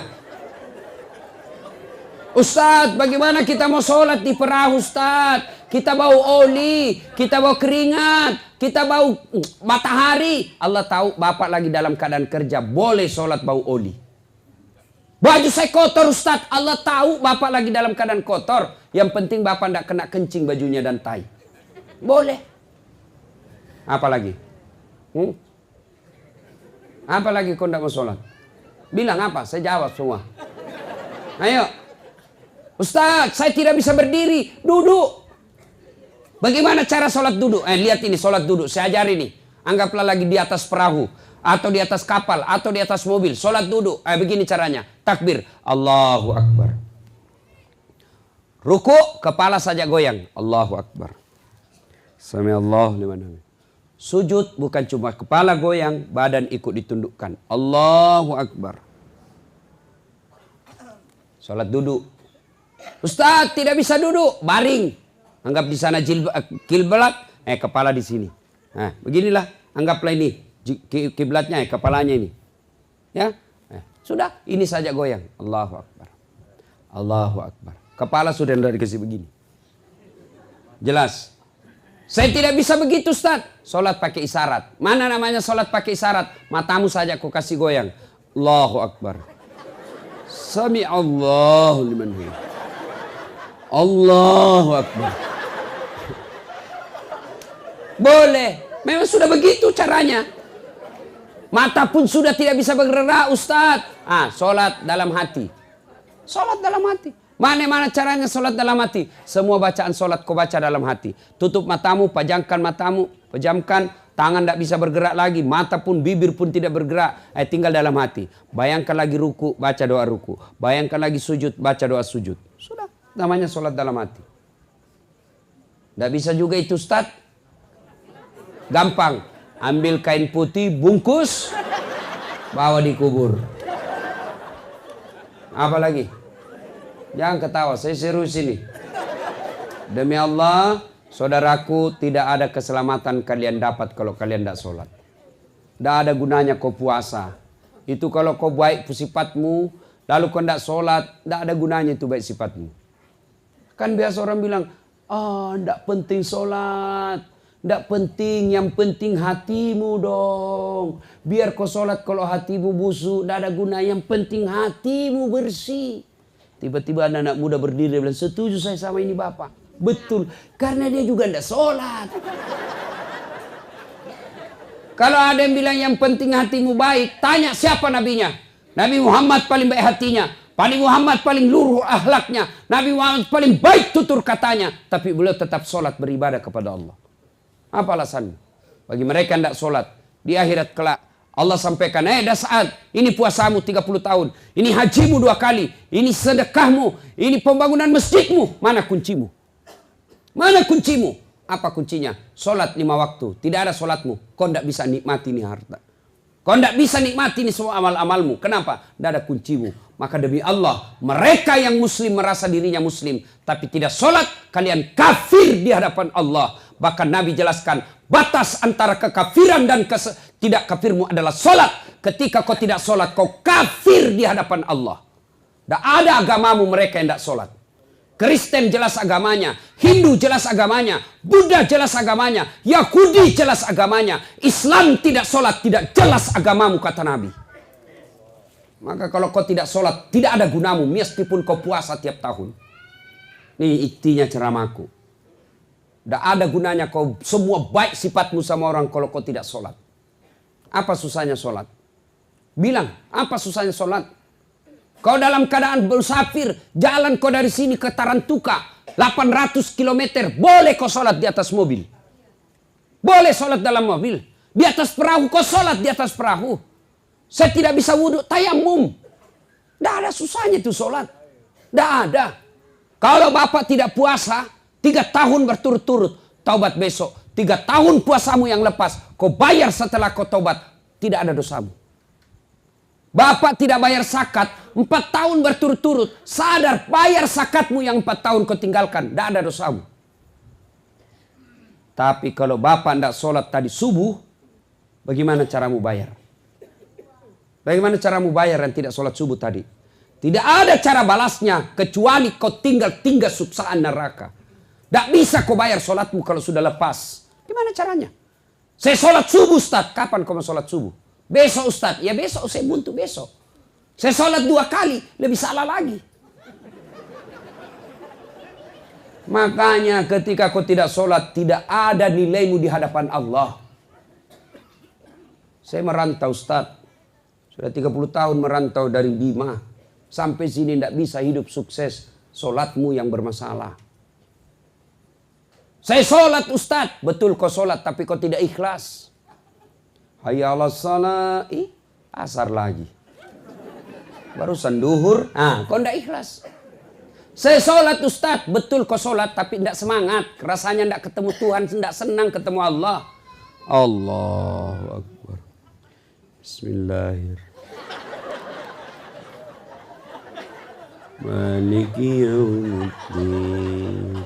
Ustadz, bagaimana kita mau sholat di perahu Ustadz? Kita bau oli, kita bau keringat, kita bau matahari. Allah tahu bapak lagi dalam keadaan kerja, boleh sholat bau oli. Baju saya kotor Ustadz, Allah tahu bapak lagi dalam keadaan kotor. Yang penting bapak tidak kena kencing bajunya dan tai. Boleh. Apa lagi? Apa lagi kau tidak mau sholat? Bilang apa? Saya jawab semua. Ayo. Ustaz, saya tidak bisa berdiri. Duduk. Bagaimana cara sholat duduk? Lihat ini sholat duduk. Saya ajari nih. Anggaplah lagi di atas perahu. Atau di atas kapal. Atau di atas mobil. Sholat duduk. Begini caranya. Takbir. Allahu Akbar. Ruku. Kepala saja goyang. Allahu Akbar. Sami Allahu liman hamid. Sujud bukan cuma kepala goyang, badan ikut ditundukkan. Allahu Akbar. Salat duduk. Ustaz tidak bisa duduk, baring. Anggap di sana kiblat, kepala di sini. Nah, beginilah, anggaplah ini kiblatnya, kepalanya ini. Ya, sudah, ini saja goyang. Allahu Akbar. Allahu Akbar. Kepala sudah tidak dikasih begini. Jelas. Saya tidak bisa begitu, Ustaz. Salat pakai isyarat. Mana namanya salat pakai isyarat? Matamu saja kau kasih goyang. Allahu Akbar. Sami Allahu liman hamid. Allahu Akbar. Boleh. Memang sudah begitu caranya. Mata pun sudah tidak bisa bergerak, Ustaz. Sholat dalam hati. Sholat dalam hati. Mana caranya sholat dalam hati? Semua bacaan sholat kau baca dalam hati. Tutup matamu, pejamkan. Tangan tidak bisa bergerak lagi. Mata pun, bibir pun tidak bergerak. Tinggal dalam hati. Bayangkan lagi ruku, baca doa ruku. Bayangkan lagi sujud, baca doa sujud. Sudah. Namanya sholat dalam hati. Tidak bisa juga itu, Ustaz. Gampang, ambil kain putih, bungkus, bawa dikubur. Apa lagi? Jangan ketawa, saya serius ini. Demi Allah, saudaraku, tidak ada keselamatan kalian dapat kalau kalian tidak sholat. Tidak ada gunanya kau puasa. Itu kalau kau baik sifatmu, lalu kau tidak sholat, tidak ada gunanya itu baik sifatmu. Kan biasa orang bilang, tidak penting sholat. Tidak penting, yang penting hatimu dong. Biar kau sholat kalau hatimu busuk, tidak ada guna. Yang penting hatimu bersih. Tiba-tiba anak muda berdiri dan bilang, setuju saya sama ini Bapak. Betul, karena dia juga tidak sholat. Kalau ada yang bilang yang penting hatimu baik, tanya siapa nabinya. Nabi Muhammad paling baik hatinya. Nabi Muhammad paling luruh akhlaknya. Nabi Muhammad paling baik tutur katanya. Tapi beliau tetap sholat beribadah kepada Allah. Apa alasannya? Bagi mereka yang tidak sholat. Di akhirat kelak. Allah sampaikan. Dah saat. Ini puasamu 30 tahun. Ini hajimu 2 kali. Ini sedekahmu. Ini pembangunan masjidmu. Mana kuncimu? Mana kuncimu? Apa kuncinya? Sholat 5 waktu. Tidak ada sholatmu. Kau tidak bisa nikmati ini harta. Kau tidak bisa nikmati ini semua amal-amalmu. Kenapa? Tidak ada kuncimu. Maka demi Allah. Mereka yang muslim merasa dirinya muslim. Tapi tidak sholat. Kalian kafir di hadapan Allah. Bahkan Nabi jelaskan batas antara kekafiran dan tidak kafirmu adalah sholat. Ketika kau tidak sholat, kau kafir di hadapan Allah. Tidak ada agamamu mereka yang tidak sholat. Kristen jelas agamanya, Hindu jelas agamanya, Buddha jelas agamanya, Yahudi jelas agamanya. Islam tidak sholat, tidak jelas agamamu kata Nabi. Maka kalau kau tidak sholat, tidak ada gunamu meskipun kau puasa tiap tahun. Ini intinya ceramahku. Tidak ada gunanya kau semua baik sifatmu sama orang kalau kau tidak sholat. Apa susahnya sholat? Bilang, apa susahnya sholat? Kau dalam keadaan bersafir, jalan kau dari sini ke Tarantuka, 800 km, boleh kau sholat di atas mobil. Boleh sholat dalam mobil. Di atas perahu, kau sholat di atas perahu. Saya tidak bisa wudhu, tayamum. Tidak ada susahnya itu sholat. Tidak ada. Kalau Bapak tidak puasa, 3 tahun berturut-turut, taubat besok. 3 tahun puasamu yang lepas, kau bayar setelah kau taubat, tidak ada dosamu. Bapak tidak bayar zakat, 4 tahun berturut-turut, sadar bayar zakatmu yang 4 tahun kau tinggalkan, tidak ada dosamu. Tapi kalau Bapak tidak sholat tadi subuh, bagaimana caramu bayar? Bagaimana caramu bayar yang tidak sholat subuh tadi? Tidak ada cara balasnya, kecuali kau tinggal suksaan neraka. Tidak bisa kau bayar sholatmu kalau sudah lepas. Gimana caranya? Saya sholat subuh Ustaz. Kapan kau mau sholat subuh? Besok Ustaz. Ya besok saya buntu besok. Saya sholat 2 kali. Lebih salah lagi. Makanya ketika kau tidak sholat, tidak ada nilaimu di hadapan Allah. Saya merantau Ustaz. Sudah 30 tahun merantau dari Bima. Sampai sini tidak bisa hidup sukses. Sholatmu yang bermasalah. Saya sholat Ustaz. Betul kau sholat tapi kau tidak ikhlas. Hayya 'alas shalah. Asar lagi. Barusan duhur. Kau tidak ikhlas. Saya sholat Ustaz. Betul kau sholat tapi tidak semangat. Rasanya tidak ketemu Tuhan. Tidak senang ketemu Allah. Allahu Akbar. Bismillahirrahmanirrahim. Maliki yaumiddin.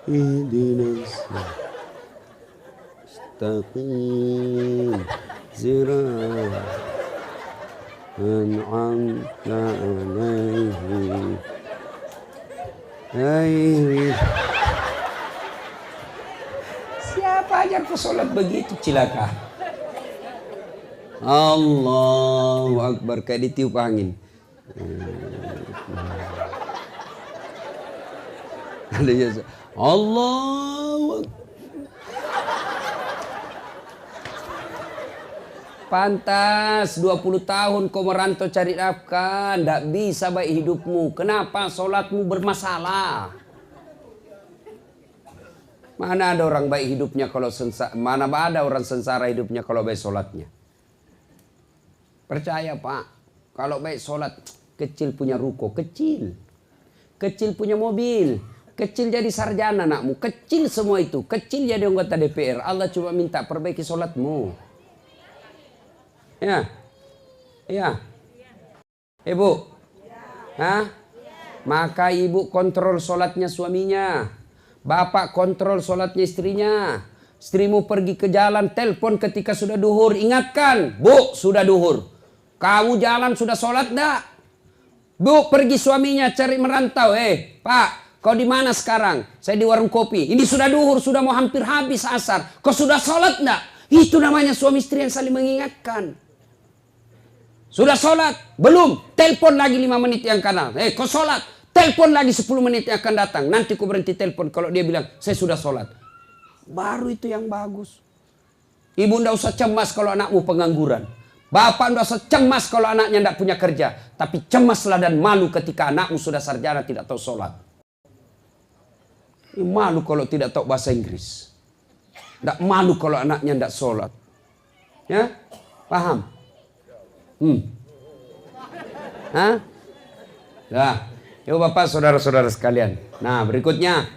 Ihdinas mustaqim siratal an'amta alaihim. Siapa ajar kau sholat begitu cilaka? Allahu Akbar, kayak ditiup angin. Allahu Akbar. Pantas 20 tahun kau merantau cari nafkah, ndak bisa baik hidupmu. Kenapa sholatmu bermasalah? Mana ada orang baik hidupnya kalau sengsara, mana ada orang sengsara hidupnya kalau baik sholatnya? Percaya Pak, kalau baik sholat, kecil punya ruko, kecil punya mobil, kecil jadi sarjana anakmu, kecil semua itu, kecil jadi anggota DPR. Allah cuma minta perbaiki sholatmu. Ya, iya, ibu, hah? Maka ibu kontrol sholatnya suaminya, bapak kontrol sholatnya istrinya. Istrimu pergi ke jalan, telepon ketika sudah duhur, ingatkan, Bu, sudah duhur. Kamu jalan sudah sholat dah? Bu, pergi suaminya cari merantau. Pak, kau di mana sekarang? Saya di warung kopi. Ini sudah duhur, sudah mau hampir habis asar. Kau sudah sholat dah? Itu namanya suami istri yang saling mengingatkan. Sudah sholat? Belum. Telepon lagi 5 menit yang akan datang. Kau sholat? Telepon lagi 10 menit yang akan datang. Nanti kau berhenti telepon kalau dia bilang, saya sudah sholat. Baru itu yang bagus. Ibu ndak usah cemas kalau anakmu pengangguran. Bapak ndak usah cemas kalau anaknya ndak punya kerja. Tapi cemaslah dan malu ketika anakmu sudah sarjana tidak tahu sholat. Malu kalau tidak tahu bahasa Inggris. Ndak malu kalau anaknya ndak sholat. Ya? Paham? Hah? Nah, yuk Bapak saudara-saudara sekalian. Nah, berikutnya.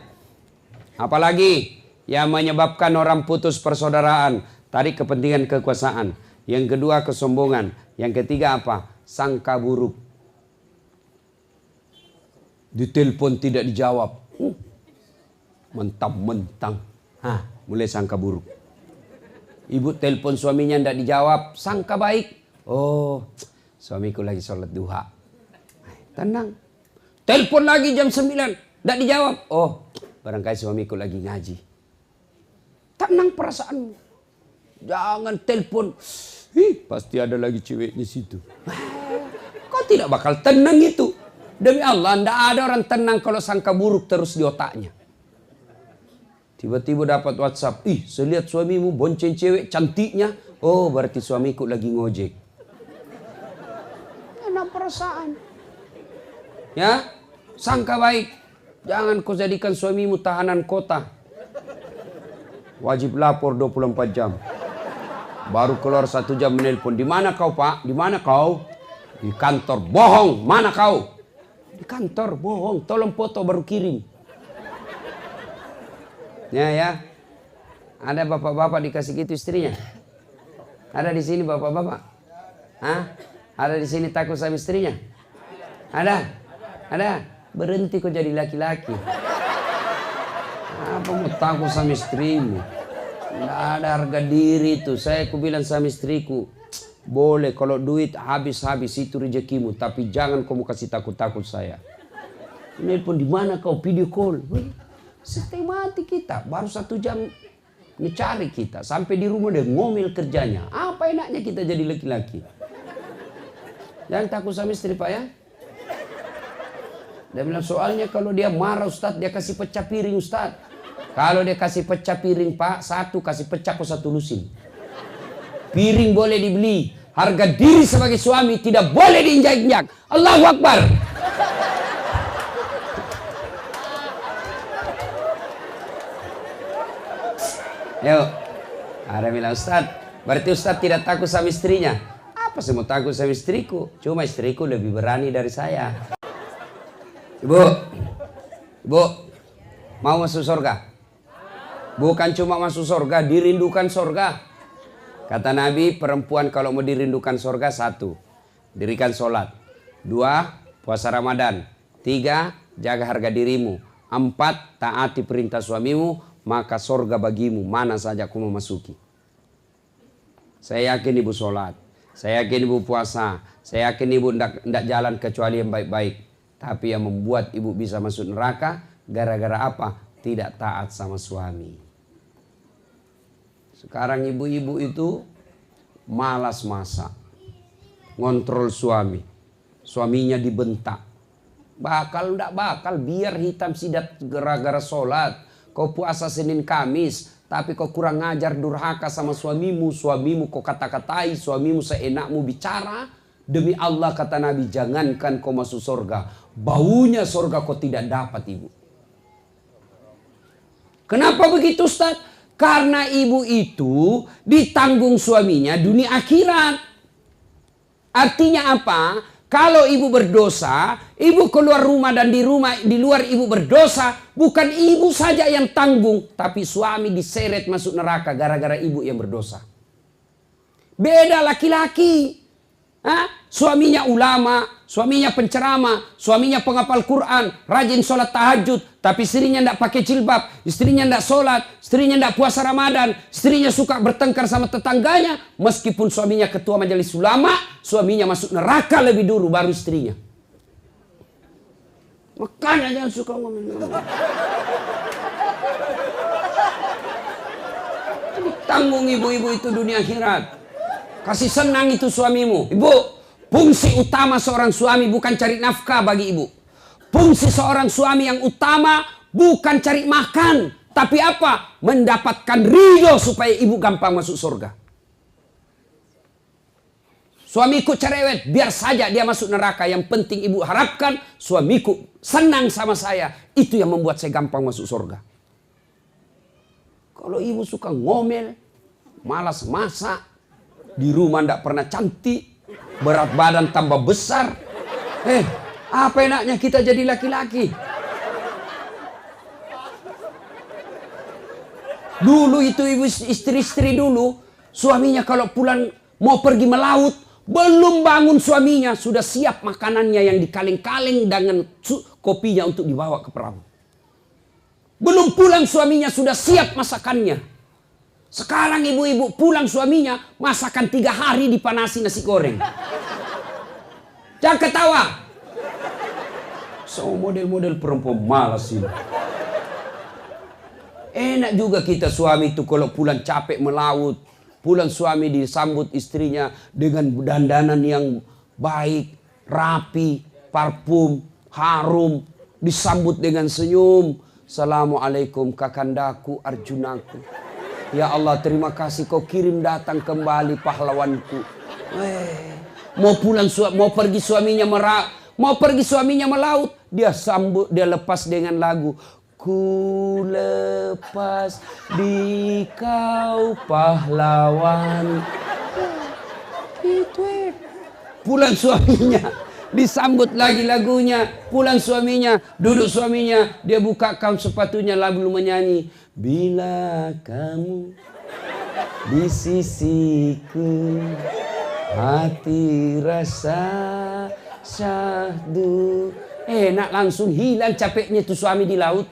Apalagi yang menyebabkan orang putus persaudaraan? Tadi kepentingan kekuasaan. Yang kedua kesombongan. Yang ketiga apa? Sangka buruk. Ditelepon tidak dijawab. Mentang-mentang. Mulai sangka buruk. Ibu telepon suaminya tidak dijawab. Sangka baik. Oh, suamiku lagi sholat duha. Tenang. Telepon lagi jam 9. Tidak dijawab. Oh, barangkali suamiku lagi ngaji. Tenang perasaanmu. Jangan telepon. Pasti ada lagi ceweknya situ. Kau tidak bakal tenang itu. Demi Allah, tidak ada orang tenang kalau sangka buruk terus di otaknya. Tiba-tiba dapat WhatsApp. Saya lihat suamimu bonceng cewek cantiknya. Oh, berarti suamiku lagi ngojek. Enak perasaan. Ya, sangka baik. Jangan kau jadikan suamimu tahanan kota. Wajib lapor 24 jam. Baru keluar 1 jam menelpon. Di mana kau Pak? Di mana kau? Di kantor. Bohong. Mana kau? Di kantor. Bohong. Tolong foto baru kirim. Ya. Ada bapak-bapak dikasih gitu istrinya? Ada di sini bapak-bapak? Ada di sini takut sama istrinya? Ada? Berhenti kau jadi laki-laki. Apa mau takut sama istrimu? Nggak ada harga diri itu. Aku bilang sama istriku, boleh kalau duit habis-habis itu rezekimu, tapi jangan kamu kasih takut-takut saya. Nelpon di mana kau? Video call. Sistematik kita. Baru 1 jam mencari kita. Sampai di rumah dia ngomel kerjanya. Apa enaknya kita jadi laki-laki? Jangan takut sama istri Pak ya. Dia bilang soalnya kalau dia marah Ustadz, dia kasih pecah piring Ustadz. Kalau dia kasih pecah piring Pak, 1 kasih pecah kok 1 lusin. Piring boleh dibeli. Harga diri sebagai suami tidak boleh diinjak-injak. Allahu Akbar. Yuk. Ada bilang Ustadz, berarti Ustadz tidak takut sama istrinya. Apa sih mau takut sama istriku? Cuma istriku lebih berani dari saya. Ibu, Bu, mau masuk surga? Bukan cuma masuk surga, dirindukan surga. Kata Nabi, perempuan kalau mau dirindukan surga, 1, dirikan sholat. 2, puasa Ramadan. 3, jaga harga dirimu. 4, taati perintah suamimu, maka surga bagimu mana saja aku memasuki. Saya yakin ibu sholat, saya yakin ibu puasa, saya yakin ibu tidak jalan kecuali yang baik-baik. Tapi yang membuat ibu bisa masuk neraka gara-gara apa? Tidak taat sama suami. Sekarang ibu-ibu itu malas masak, ngontrol suami, suaminya dibentak. Bakal ndak bakal, biar hitam sidat gara-gara sholat. Kau puasa Senin Kamis, tapi kau kurang ngajar, durhaka sama suamimu. Suamimu kau kata-katai, suamimu seenakmu bicara. Demi Allah kata Nabi, jangankan kau masuk surga, baunya surga kau tidak dapat ibu. Kenapa begitu Ustaz? Karena ibu itu ditanggung suaminya dunia akhirat. Artinya apa? Kalau ibu berdosa, ibu keluar rumah dan di luar ibu berdosa, bukan ibu saja yang tanggung, tapi suami diseret masuk neraka gara-gara ibu yang berdosa. Beda laki-laki. Suaminya ulama, suaminya penceramah, suaminya penghafal Quran, rajin sholat tahajud, tapi istrinya tidak pakai jilbab, istrinya tidak sholat, istrinya tidak puasa Ramadan, istrinya suka bertengkar sama tetangganya, meskipun suaminya ketua majelis ulama, suaminya masuk neraka lebih dulu baru istrinya. Makanya jangan suka ngomong. Tanggung ibu-ibu itu dunia akhirat. Kasih senang itu suamimu. Ibu, fungsi utama seorang suami bukan cari nafkah bagi ibu. Fungsi seorang suami yang utama bukan cari makan. Tapi apa? Mendapatkan ridho supaya ibu gampang masuk surga. Suamiku cerewet, biar saja dia masuk neraka. Yang penting ibu harapkan suamiku senang sama saya. Itu yang membuat saya gampang masuk surga. Kalau ibu suka ngomel, malas masak, di rumah tidak pernah cantik, berat badan tambah besar. Apa enaknya kita jadi laki-laki? Dulu itu ibu istri-istri dulu, suaminya kalau pulang mau pergi melaut, belum bangun suaminya sudah siap makanannya yang dikaleng-kaleng dengan kopinya untuk dibawa ke perahu. Belum pulang suaminya sudah siap masakannya. Sekarang ibu-ibu pulang suaminya masakan 3 hari dipanasi nasi goreng. Jangan ketawa. So model-model perempuan malas ini. Enak juga kita suami itu kalau pulang capek melaut. Pulang suami disambut istrinya dengan dandanan yang baik, rapi, parfum, harum. Disambut dengan senyum. Assalamualaikum kakandaku, Arjunaku. Ya Allah, terima kasih kau kirim datang kembali pahlawanku. Mau pergi suaminya melaut, dia sambut, dia lepas dengan lagu. Ku lepas di kau pahlawan. Itu pulang suaminya, disambut lagi lagunya. Pulang suaminya, duduk suaminya, dia buka kaun sepatunya lalu menyanyi. Bila kamu di sisiku, hati rasa syahdu. Enak, langsung hilang capeknya tuh suami di laut.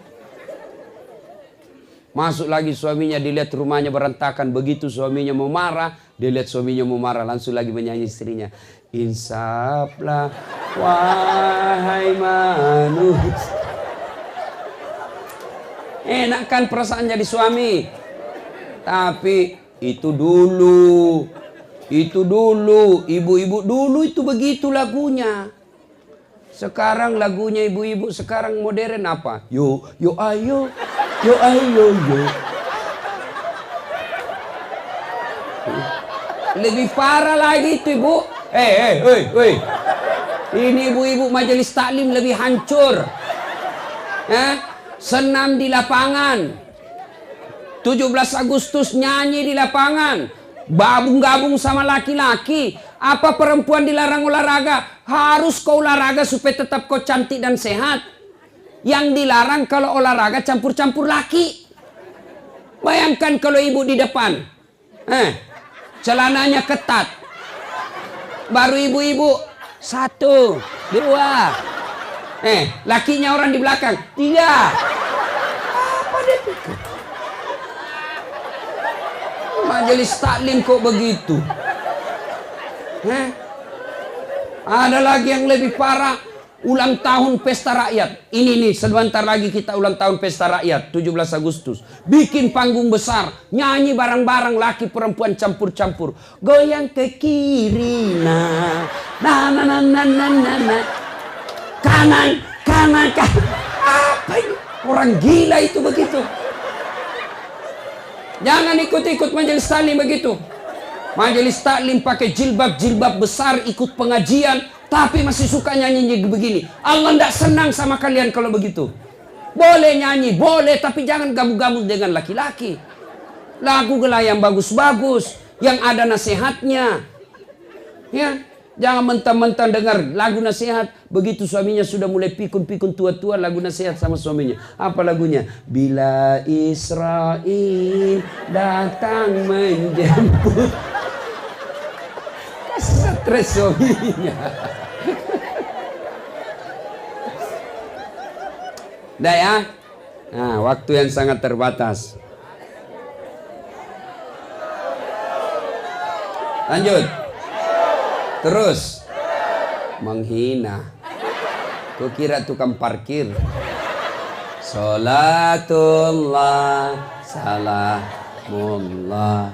Masuk lagi suaminya, dilihat rumahnya berantakan. Begitu suaminya mau marah, dilihat suaminya mau marah, langsung lagi menyanyi istrinya. Insaflah wahai manusia. Enak kan perasaan jadi suami. Tapi itu dulu. Ibu-ibu dulu itu begitu lagunya. Sekarang lagunya ibu-ibu sekarang modern apa? Yo ayo. Yo ayo yo. Lebih parah lagi itu ibu. Ini ibu-ibu majelis taklim lebih hancur. Senam di lapangan. 17 Agustus nyanyi di lapangan. Gabung sama laki-laki. Apa perempuan dilarang olahraga? Harus kau olahraga supaya tetap kau cantik dan sehat. Yang dilarang kalau olahraga campur-campur laki. Bayangkan kalau ibu di depan. Celananya ketat. Baru ibu-ibu. 1, 2. Lakinya orang di belakang. 3. Apa dia pikir? Majelis taklim kok begitu? Ada lagi yang lebih parah. Ulang tahun pesta rakyat. Ini nih, sebentar lagi kita ulang tahun pesta rakyat 17 Agustus. Bikin panggung besar, nyanyi bareng-bareng, laki perempuan campur-campur. Goyang ke kiri, nah, kanan. Apa ini? Orang gila itu begitu. Jangan ikut-ikut majelis taklim begitu. Majelis taklim pakai jilbab besar, ikut pengajian, tapi masih suka nyanyi begini. Allah tidak senang sama kalian kalau begitu. Boleh nyanyi, boleh, tapi jangan gabung-gabung dengan laki-laki. Lagu lah yang bagus-bagus, yang ada nasihatnya. Ya, jangan mentang-mentang dengar lagu nasihat, begitu suaminya sudah mulai pikun-pikun tua-tua lagu nasihat sama suaminya. Apa lagunya? Bila Israel datang menjemput. Stres suaminya. Dah ya. Nah, waktu yang sangat terbatas. Lanjut. Terus. Menghina. Kukira tukang parkir. Salatullah, salamullah,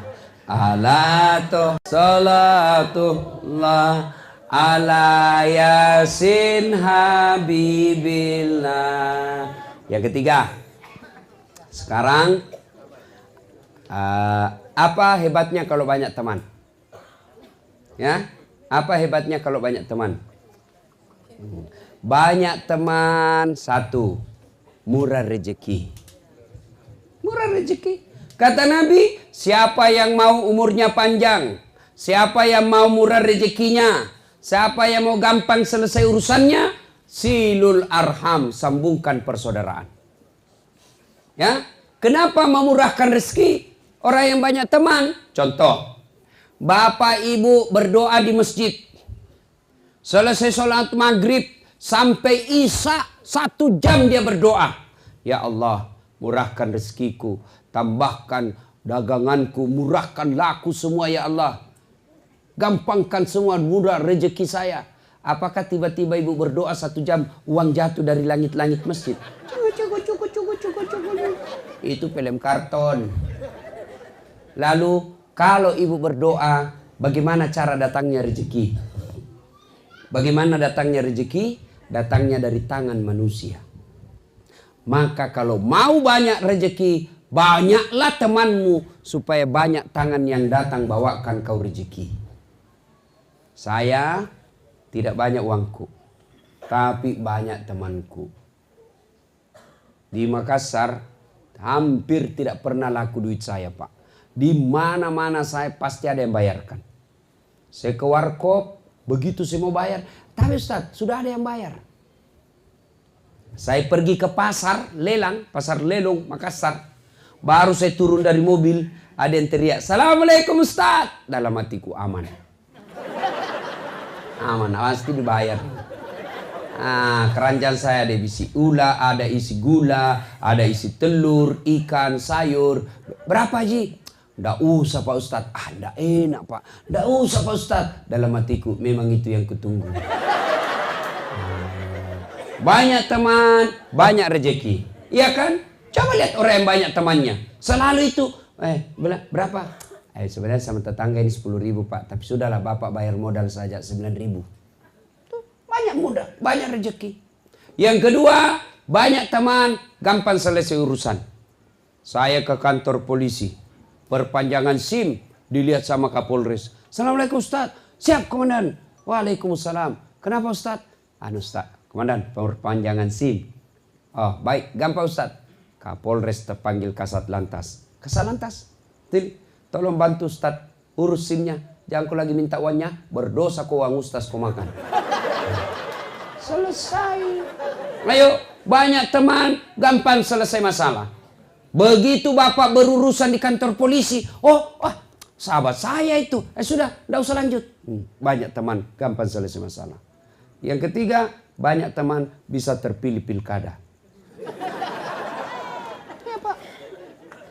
salatullah ala yasin habibillah. Yang ketiga, sekarang apa hebatnya kalau banyak teman? Ya, apa hebatnya kalau banyak teman? Banyak teman, 1, murah rezeki. Murah rezeki. Kata Nabi, siapa yang mau umurnya panjang, siapa yang mau murah rezekinya, siapa yang mau gampang selesai urusannya, silul arham, sambungkan persaudaraan. Ya, kenapa memurahkan rezeki orang yang banyak teman? Contoh, bapak ibu berdoa di masjid, selesai sholat maghrib sampai isya 1 jam dia berdoa. Ya Allah, murahkan rezekiku, tambahkan daganganku, murahkan laku semua ya Allah. Gampangkan semua, murah rezeki saya. Apakah tiba-tiba ibu berdoa 1 jam, uang jatuh dari langit-langit masjid? Cukup. Itu film karton. Lalu kalau ibu berdoa, bagaimana cara datangnya rezeki? Bagaimana datangnya rezeki? Datangnya dari tangan manusia. Maka kalau mau banyak rezeki, banyaklah temanmu supaya banyak tangan yang datang bawakan kau rezeki. Saya tidak banyak uangku, tapi banyak temanku. Di Makassar hampir tidak pernah laku duit saya, Pak. Di mana-mana saya pasti ada yang bayarkan. Saya ke warkop, begitu saya mau bayar, tapi Ustaz, sudah ada yang bayar. Saya pergi ke pasar lelang, pasar lelong Makassar. Baru saya turun dari mobil, ada yang teriak, "Assalamualaikum Ustaz." Dalam hatiku, aman. Aman, pasti dibayar. Keranjang saya ada isi ula, ada isi gula, ada isi telur, ikan, sayur. Berapa Ji? Nggak usah Pak Ustaz. Nggak enak Pak. Nggak usah Pak Ustaz. Dalam hatiku, memang itu yang kutunggu. Banyak teman, banyak rezeki. Iya kan? Coba lihat orang yang banyak temannya. Selalu itu, berapa? Sebenarnya sama tetangga ini 10.000 Pak. Tapi sudahlah Bapak bayar modal saja 9.000. Tuh, banyak mudah, banyak rezeki. Yang kedua, banyak teman, gampang selesai urusan. Saya ke kantor polisi. Perpanjangan SIM, dilihat sama Kapolres. "Assalamualaikum Ustaz." "Siap Komandan." "Waalaikumsalam." "Kenapa Ustaz?" Ustaz, Komandan, perpanjangan SIM." "Oh baik, gampang Ustaz." Kapolres terpanggil Kasat Lantas. "Kasat Lantas, tolong bantu Ustaz urus SIM-nya. Jangan kau lagi minta uangnya, berdosa kau uang Ustaz kau makan." Selesai. Ayo, Banyak teman gampang selesai masalah. Begitu bapak berurusan di kantor polisi, sahabat saya itu, sudah, tidak usah lanjut. Banyak teman gampang selesai masalah. Yang ketiga, banyak teman bisa terpilih pilkada. Ya, Pak.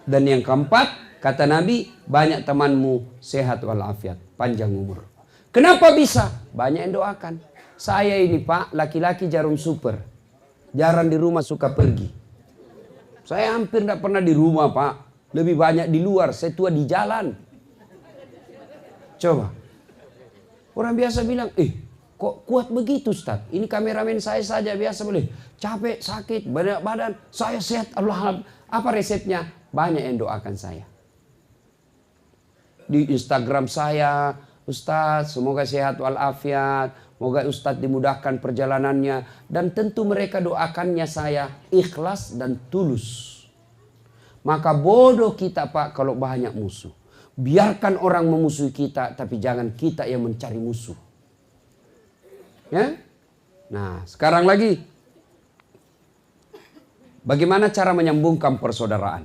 Dan yang keempat, kata Nabi, banyak temanmu sehat walafiat, panjang umur. Kenapa bisa? Banyak yang doakan. Saya ini Pak, laki-laki jarum super. Jarang di rumah, suka pergi. Saya hampir tidak pernah di rumah Pak. Lebih banyak di luar, saya tua di jalan. Coba. Orang biasa bilang, kok kuat begitu Ustaz? Ini kameramen saya saja biasa boleh. Capek, sakit, badan. Saya sehat, Allah. Apa resepnya? Banyak yang doakan saya. Di Instagram saya, Ustaz, semoga sehat walafiat. Semoga Ustadz dimudahkan perjalanannya. Dan tentu mereka doakannya saya ikhlas dan tulus. Maka bodoh kita Pak kalau banyak musuh. Biarkan orang memusuhi kita, tapi jangan kita yang mencari musuh. Ya? Nah, sekarang lagi. Bagaimana cara menyambungkan persaudaraan?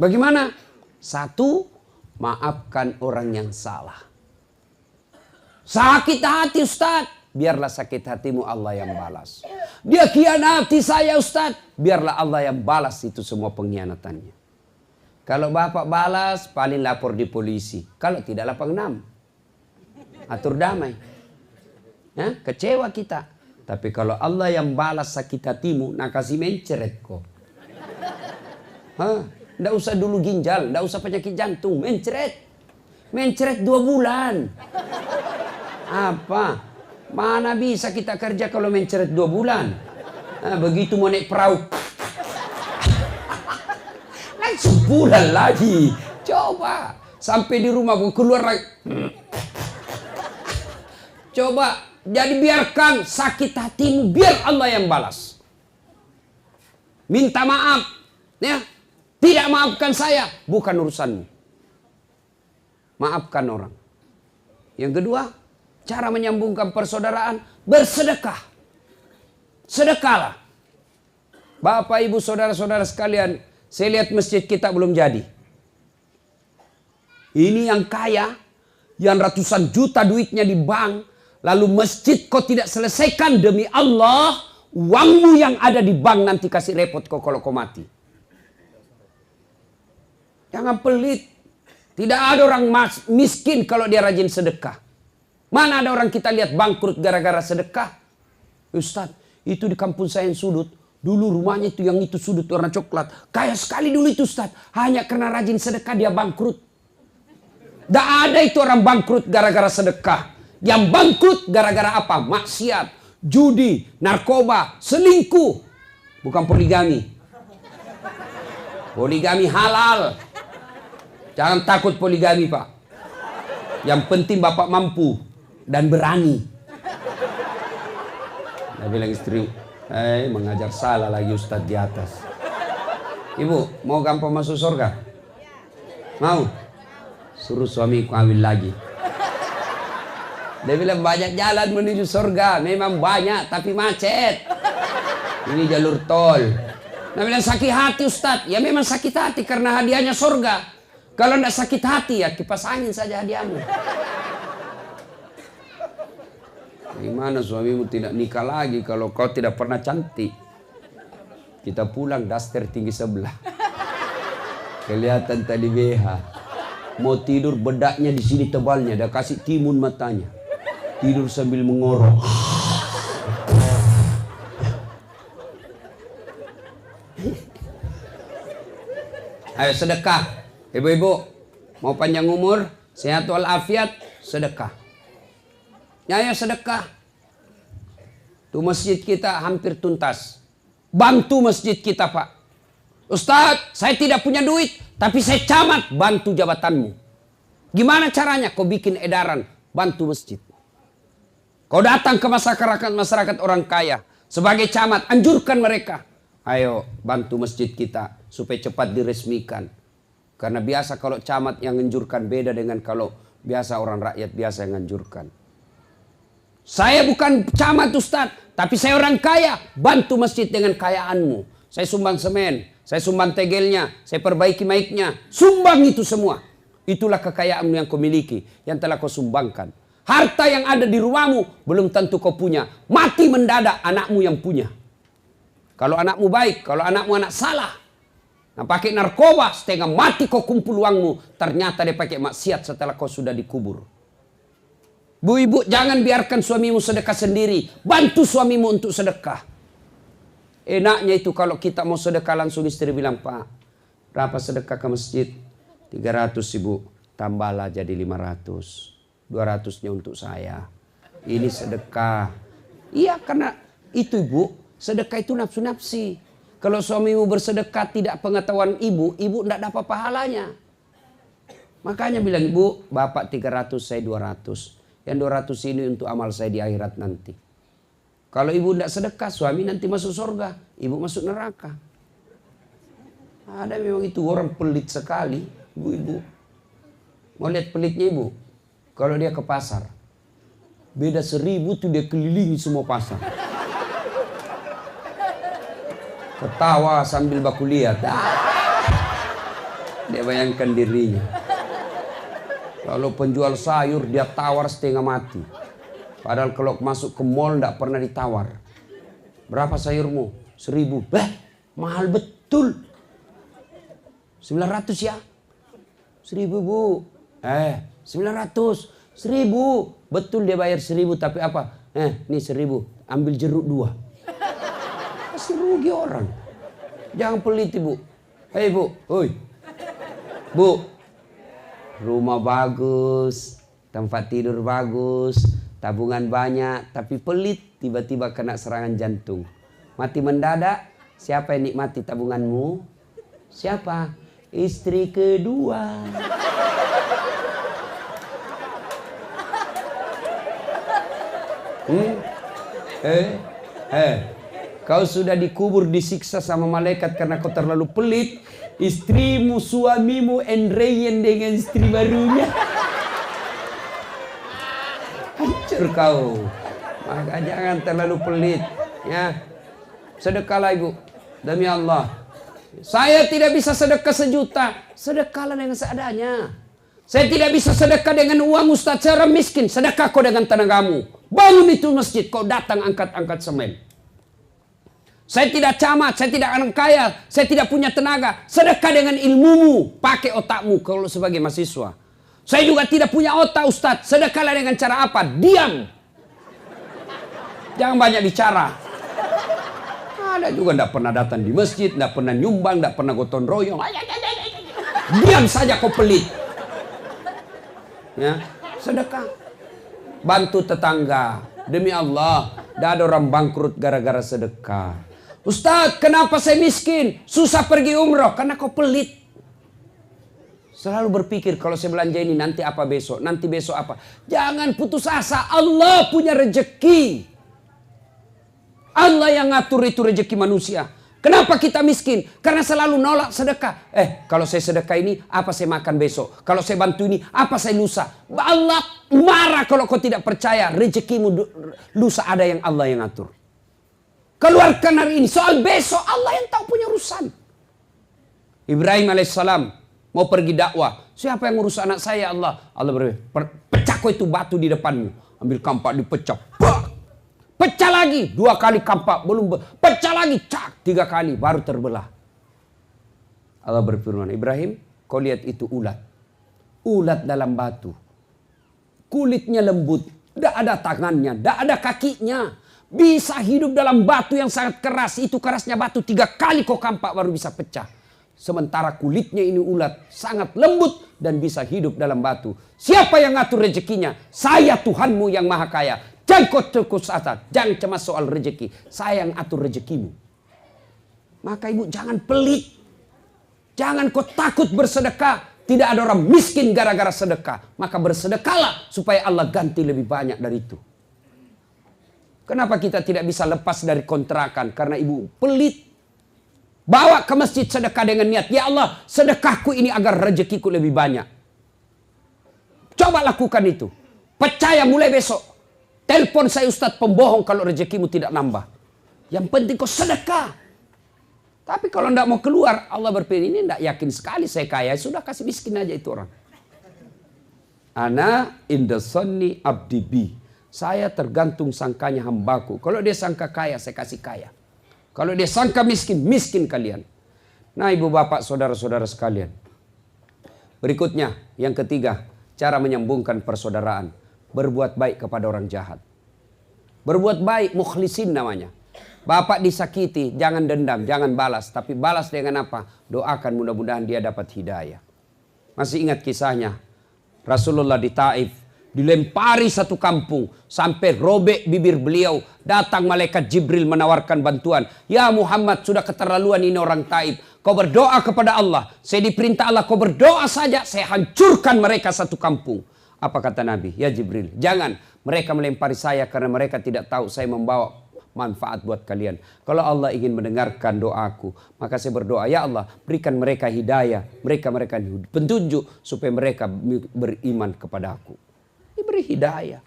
Bagaimana? Satu, maafkan orang yang salah. Sakit hati Ustaz, biarlah sakit hatimu Allah yang balas. Dia khianati saya Ustaz, biarlah Allah yang balas itu semua pengkhianatannya. Kalau bapak balas, paling lapor di polisi. Kalau tidak lapor 6. Atur damai. Ya, kecewa kita. Tapi kalau Allah yang balas sakit hatimu, nak kasih menceret kok. Nggak usah dulu ginjal, nggak usah penyakit jantung, menceret. Menceret 2 bulan. Apa? Mana bisa kita kerja kalau menceret 2 bulan? Begitu mau naik perahu, langsung pulang lagi. Coba sampai di rumah keluar lagi. Coba, jadi biarkan sakit hatimu, biar Allah yang balas. Minta maaf, ya. Tidak maafkan saya, bukan urusanmu. Maafkan orang. Yang kedua, cara menyambungkan persaudaraan, bersedekah. Sedekahlah. Bapak, ibu, saudara-saudara sekalian, saya lihat masjid kita belum jadi. Ini yang kaya, yang ratusan juta duitnya di bank, lalu masjid kau tidak selesaikan demi Allah, uangmu yang ada di bank nanti kasih repot kau kalau kau mati. Jangan pelit. Tidak ada orang miskin kalau dia rajin sedekah. Mana ada orang kita lihat bangkrut gara-gara sedekah? Ustaz, itu di kampung saya yang sudut. Dulu rumahnya itu yang itu sudut warna coklat. Kaya sekali dulu itu Ustaz. Hanya karena rajin sedekah dia bangkrut. Tidak ada itu orang bangkrut gara-gara sedekah. Yang bangkrut gara-gara apa? Maksiat, judi, narkoba, selingkuh. Bukan poligami. Poligami halal. Jangan takut poligami Pak. Yang penting Bapak mampu dan berani. Dia bilang istri, mengajar salah lagi Ustadz di atas. Ibu, mau gampang masuk surga? Mau? Suruh suami kawin lagi. Dia bilang banyak jalan menuju surga. Memang banyak, tapi macet. Ini jalur tol. Dia bilang sakit hati Ustadz. Ya memang sakit hati karena hadiahnya surga. Kalau tidak sakit hati ya kipas angin saja hadiahmu. Gimana suamimu tidak nikah lagi kalau kau tidak pernah cantik? Kita pulang daster tinggi sebelah. Kelihatan tali BH. Mau tidur bedaknya di sini tebalnya, dah kasih timun matanya. Tidur sambil mengorok. Ayo sedekah. Ibu-ibu, mau panjang umur, sehat walafiat, sedekah. Ya, ayo sedekah. Tuh masjid kita hampir tuntas. Bantu masjid kita Pak. Ustadz, saya tidak punya duit, tapi saya camat, bantu jabatanmu. Gimana caranya? Kau bikin edaran, bantu masjid. Kau datang ke masyarakat orang kaya. Sebagai camat, anjurkan mereka. Ayo bantu masjid kita supaya cepat diresmikan. Karena biasa kalau camat yang anjurkan beda dengan kalau biasa orang rakyat biasa yang anjurkan. Saya bukan camat Ustaz, tapi saya orang kaya. Bantu masjid dengan kayaanmu. Saya sumbang semen, saya sumbang tegelnya, saya perbaiki mic-nya. Sumbang itu semua. Itulah kekayaanmu yang kau miliki, yang telah kau sumbangkan. Harta yang ada di rumahmu belum tentu kau punya. Mati mendadak anakmu yang punya. Kalau anakmu baik, kalau anakmu anak salah, nah pakai narkoba, setengah mati kau kumpul uangmu. Ternyata dia pakai maksiat setelah kau sudah dikubur. Bu ibu, jangan biarkan suamimu sedekah sendiri. Bantu suamimu untuk sedekah. Enaknya itu kalau kita mau sedekah langsung istri bilang, Pak, berapa sedekah ke masjid? 300 ibu, tambahlah jadi 500. 200-nya untuk saya. Ini sedekah. Iya, karena itu ibu, sedekah itu nafsu-nafsi. Kalau suamimu bersedekah tidak pengetahuan ibu, ibu tidak dapat pahalanya. Makanya bilang, ibu, bapak 300, saya 200. Yang 200 ini untuk amal saya di akhirat nanti. Kalau ibu tidak sedekah, suami nanti masuk surga, ibu masuk neraka. Ada memang itu orang pelit sekali, ibu-ibu. Mau lihat pelitnya ibu? Kalau dia ke pasar, beda 1000 tuh dia kelilingi semua pasar. Ketawa sambil baku lihat. Dia bayangkan dirinya. Kalau penjual sayur dia tawar setengah mati. Padahal kalau masuk ke mall tidak pernah ditawar. Berapa sayurmu? 1000. Mahal betul. 900 ya? 1000 bu. 900. 1000. Betul dia bayar 1000 tapi apa? Ini 1000. Ambil jeruk 2. Pasti rugi orang. Jangan pelit ibu. Hei bu. Oi. Bu. Rumah bagus. Tempat tidur bagus. Tabungan banyak. Tapi pelit. Tiba-tiba kena serangan jantung. Mati mendadak. Siapa yang nikmati tabunganmu? Siapa? Istri kedua. Kau sudah dikubur disiksa sama malaikat karena kau terlalu pelit. Istrimu, suamimu enreyen dengan istri barunya. Hancur kau. Maka jangan terlalu pelit. Ya, sedekahlah ibu. Demi Allah. Saya tidak bisa sedekah 1 juta. Sedekahlah dengan seadanya. Saya tidak bisa sedekah dengan uang Ustaz, saya orang miskin. Sedekah kau dengan tenagamu. Bangun itu masjid, kau datang angkat-angkat semen. Saya tidak camat, saya tidak orang kaya, saya tidak punya tenaga. Sedekah dengan ilmumu, pakai otakmu kalau sebagai mahasiswa. Saya juga tidak punya otak Ustaz. Sedekahlah dengan cara apa? Diam. Jangan banyak bicara. Ada juga tidak pernah datang di masjid, tidak pernah nyumbang, tidak pernah gotong royong. Diam saja kau pelit. Ya, sedekah. Bantu tetangga. Demi Allah, tidak ada orang bangkrut gara-gara sedekah. Ustaz, kenapa saya miskin? Susah pergi umroh. Karena kau pelit. Selalu berpikir kalau saya belanja ini nanti apa besok, nanti besok apa. Jangan putus asa. Allah punya rezeki. Allah yang ngatur itu rezeki manusia. Kenapa kita miskin? Karena selalu nolak sedekah. Kalau saya sedekah ini, apa saya makan besok? Kalau saya bantu ini, apa saya lusa? Allah marah kalau kau tidak percaya. Rezekimu lusa ada yang Allah yang ngatur. Keluarkan hari ini. Soal besok, Allah yang tahu punya urusan. Ibrahim alaihissalam mau pergi dakwah. Siapa yang ngurus anak saya Allah? Allah berfirman, pecah kau itu batu di depanmu. Ambil kampak dipecah. Pecah lagi 2 kali kampak belum pecah lagi 3 kali baru terbelah. Allah berfirman, Ibrahim, kau lihat itu ulat dalam batu, kulitnya lembut, tidak ada tangannya, tidak ada kakinya, bisa hidup dalam batu yang sangat keras. Itu kerasnya batu 3 kali kau kampak baru bisa pecah. Sementara kulitnya ini ulat sangat lembut dan bisa hidup dalam batu. Siapa yang ngatur rezekinya? Saya Tuhanmu yang maha kaya. Jangan kau terkus asa, jangan cemas soal rezeki. Saya yang atur rezekimu. Maka ibu jangan pelit. Jangan kau takut bersedekah. Tidak ada orang miskin gara-gara sedekah. Maka bersedekahlah supaya Allah ganti lebih banyak dari itu. Kenapa kita tidak bisa lepas dari kontrakan? Karena ibu pelit. Bawa ke masjid sedekah dengan niat. Ya Allah, sedekahku ini agar rezekiku lebih banyak. Coba lakukan itu. Percaya mulai besok. Telepon saya Ustadz pembohong kalau rezekimu tidak nambah. Yang penting kau sedekah. Tapi kalau tidak mau keluar, Allah berfirman, ini tidak yakin sekali saya kaya. Sudah kasih miskin aja itu orang. Ana inda sonni abdi bi. Saya tergantung sangkanya hambaku. Kalau dia sangka kaya, saya kasih kaya. Kalau dia sangka miskin, miskin kalian. Nah ibu bapak saudara-saudara sekalian. Berikutnya, yang ketiga, cara menyambungkan persaudaraan. Berbuat baik kepada orang jahat. Berbuat baik, mukhlisin namanya. Bapak disakiti, jangan dendam, jangan balas. Tapi balas dengan apa? Doakan mudah-mudahan dia dapat hidayah. Masih ingat kisahnya? Rasulullah di Taif, dilempari satu kampung. Sampai robek bibir beliau. Datang malaikat Jibril menawarkan bantuan. Ya Muhammad, sudah keterlaluan ini orang Taif. Kau berdoa kepada Allah. Saya diperintah Allah, kau berdoa saja. Saya hancurkan mereka satu kampung. Apa kata Nabi? Ya Jibril, jangan. Mereka melempari saya karena mereka tidak tahu saya membawa manfaat buat kalian. Kalau Allah ingin mendengarkan doaku, maka saya berdoa, ya Allah, berikan mereka hidayah, mereka petunjuk supaya mereka beriman kepada aku. Diberi hidayah.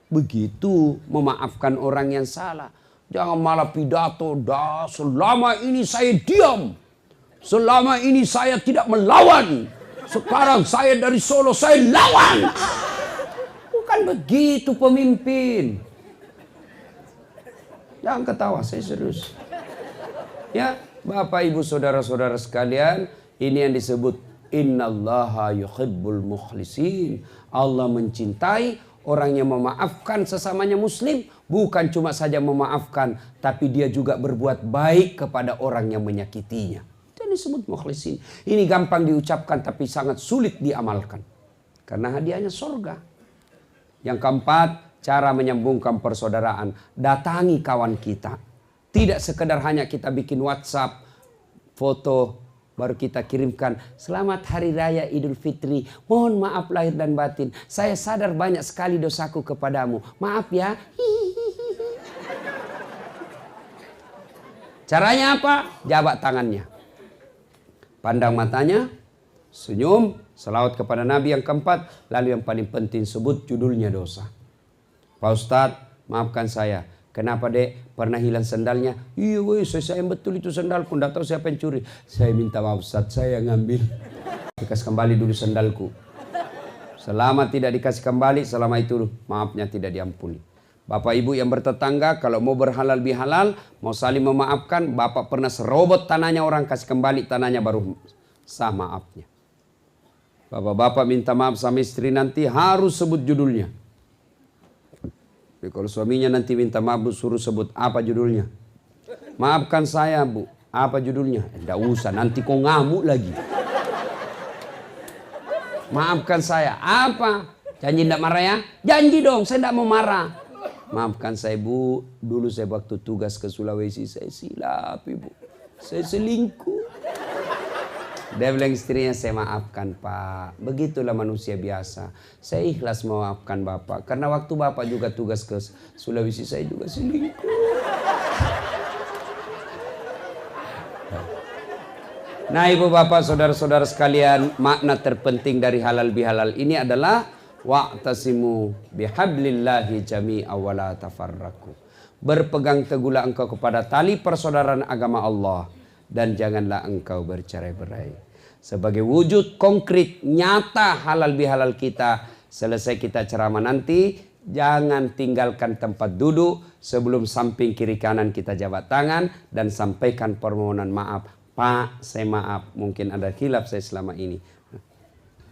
Begitu memaafkan orang yang salah. Jangan malah pidato, dah selama ini saya diam. Selama ini saya tidak melawan. Sekarang saya dari Solo, saya lawan. Bukan begitu pemimpin. Jangan ketawa, saya serius. Ya, Bapak Ibu saudara-saudara sekalian, ini yang disebut innallaha yuhibbul mukhlisin. Allah mencintai orang yang memaafkan sesamanya muslim, bukan cuma saja memaafkan, tapi dia juga berbuat baik kepada orang yang menyakitinya. Itu yang disebut mukhlisin. Ini gampang diucapkan tapi sangat sulit diamalkan. Karena hadiahnya surga. Yang keempat, cara menyambungkan persaudaraan. Datangi kawan kita. Tidak sekedar hanya kita bikin WhatsApp, foto, baru kita kirimkan. Selamat Hari Raya Idul Fitri. Mohon maaf lahir dan batin. Saya sadar banyak sekali dosaku kepadamu. Maaf ya. Caranya apa? Jabat tangannya. Pandang matanya. Senyum. Selawat kepada Nabi yang keempat. Lalu yang paling penting sebut judulnya dosa. Pak Ustadz, maafkan saya. Kenapa dek? Pernah hilang sandalnya? Iya woi, saya sayang betul itu sandalku. Nggak tahu siapa yang curi. Saya minta maaf Ustadz, saya ngambil. Dikasih kembali dulu sandalku. Selama tidak dikasih kembali, selama itu maafnya tidak diampuni. Bapak ibu yang bertetangga, kalau mau berhalal bihalal, mau saling memaafkan, bapak pernah serobot tanahnya orang, kasih kembali tanahnya baru sah maafnya. Bapak-bapak minta maaf sama istri nanti harus sebut judulnya. Kalau suaminya nanti minta maaf, suruh sebut apa judulnya. Maafkan saya bu, apa judulnya? Tidak usah, nanti kau ngamuk lagi. Maafkan saya, apa? Janji tidak marah ya? Janji dong, saya tidak mau marah. Maafkan saya bu, dulu saya waktu tugas ke Sulawesi, saya silap ibu. Saya selingkuh. Dia bilang istrinya, saya maafkan pak. Begitulah manusia biasa. Saya ikhlas memaafkan bapak. Karena waktu bapak juga tugas ke Sulawesi, saya juga selingkuh. Nah ibu bapak saudara-saudara sekalian, makna terpenting dari halal bihalal ini adalah wa'tasimu bihablillahi jami'a wa la tafarraqu. Berpegang teguhlah engkau kepada tali persaudaraan agama Allah. Dan janganlah engkau bercerai-berai. Sebagai wujud konkret nyata halal bihalal kita, selesai kita ceramah nanti, jangan tinggalkan tempat duduk. Sebelum samping kiri kanan kita jabat tangan dan sampaikan permohonan maaf. Pak, saya maaf, mungkin ada khilaf saya selama ini.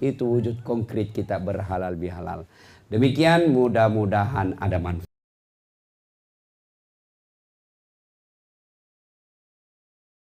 Itu wujud konkret kita berhalal bihalal. Demikian, mudah-mudahan ada manfaat.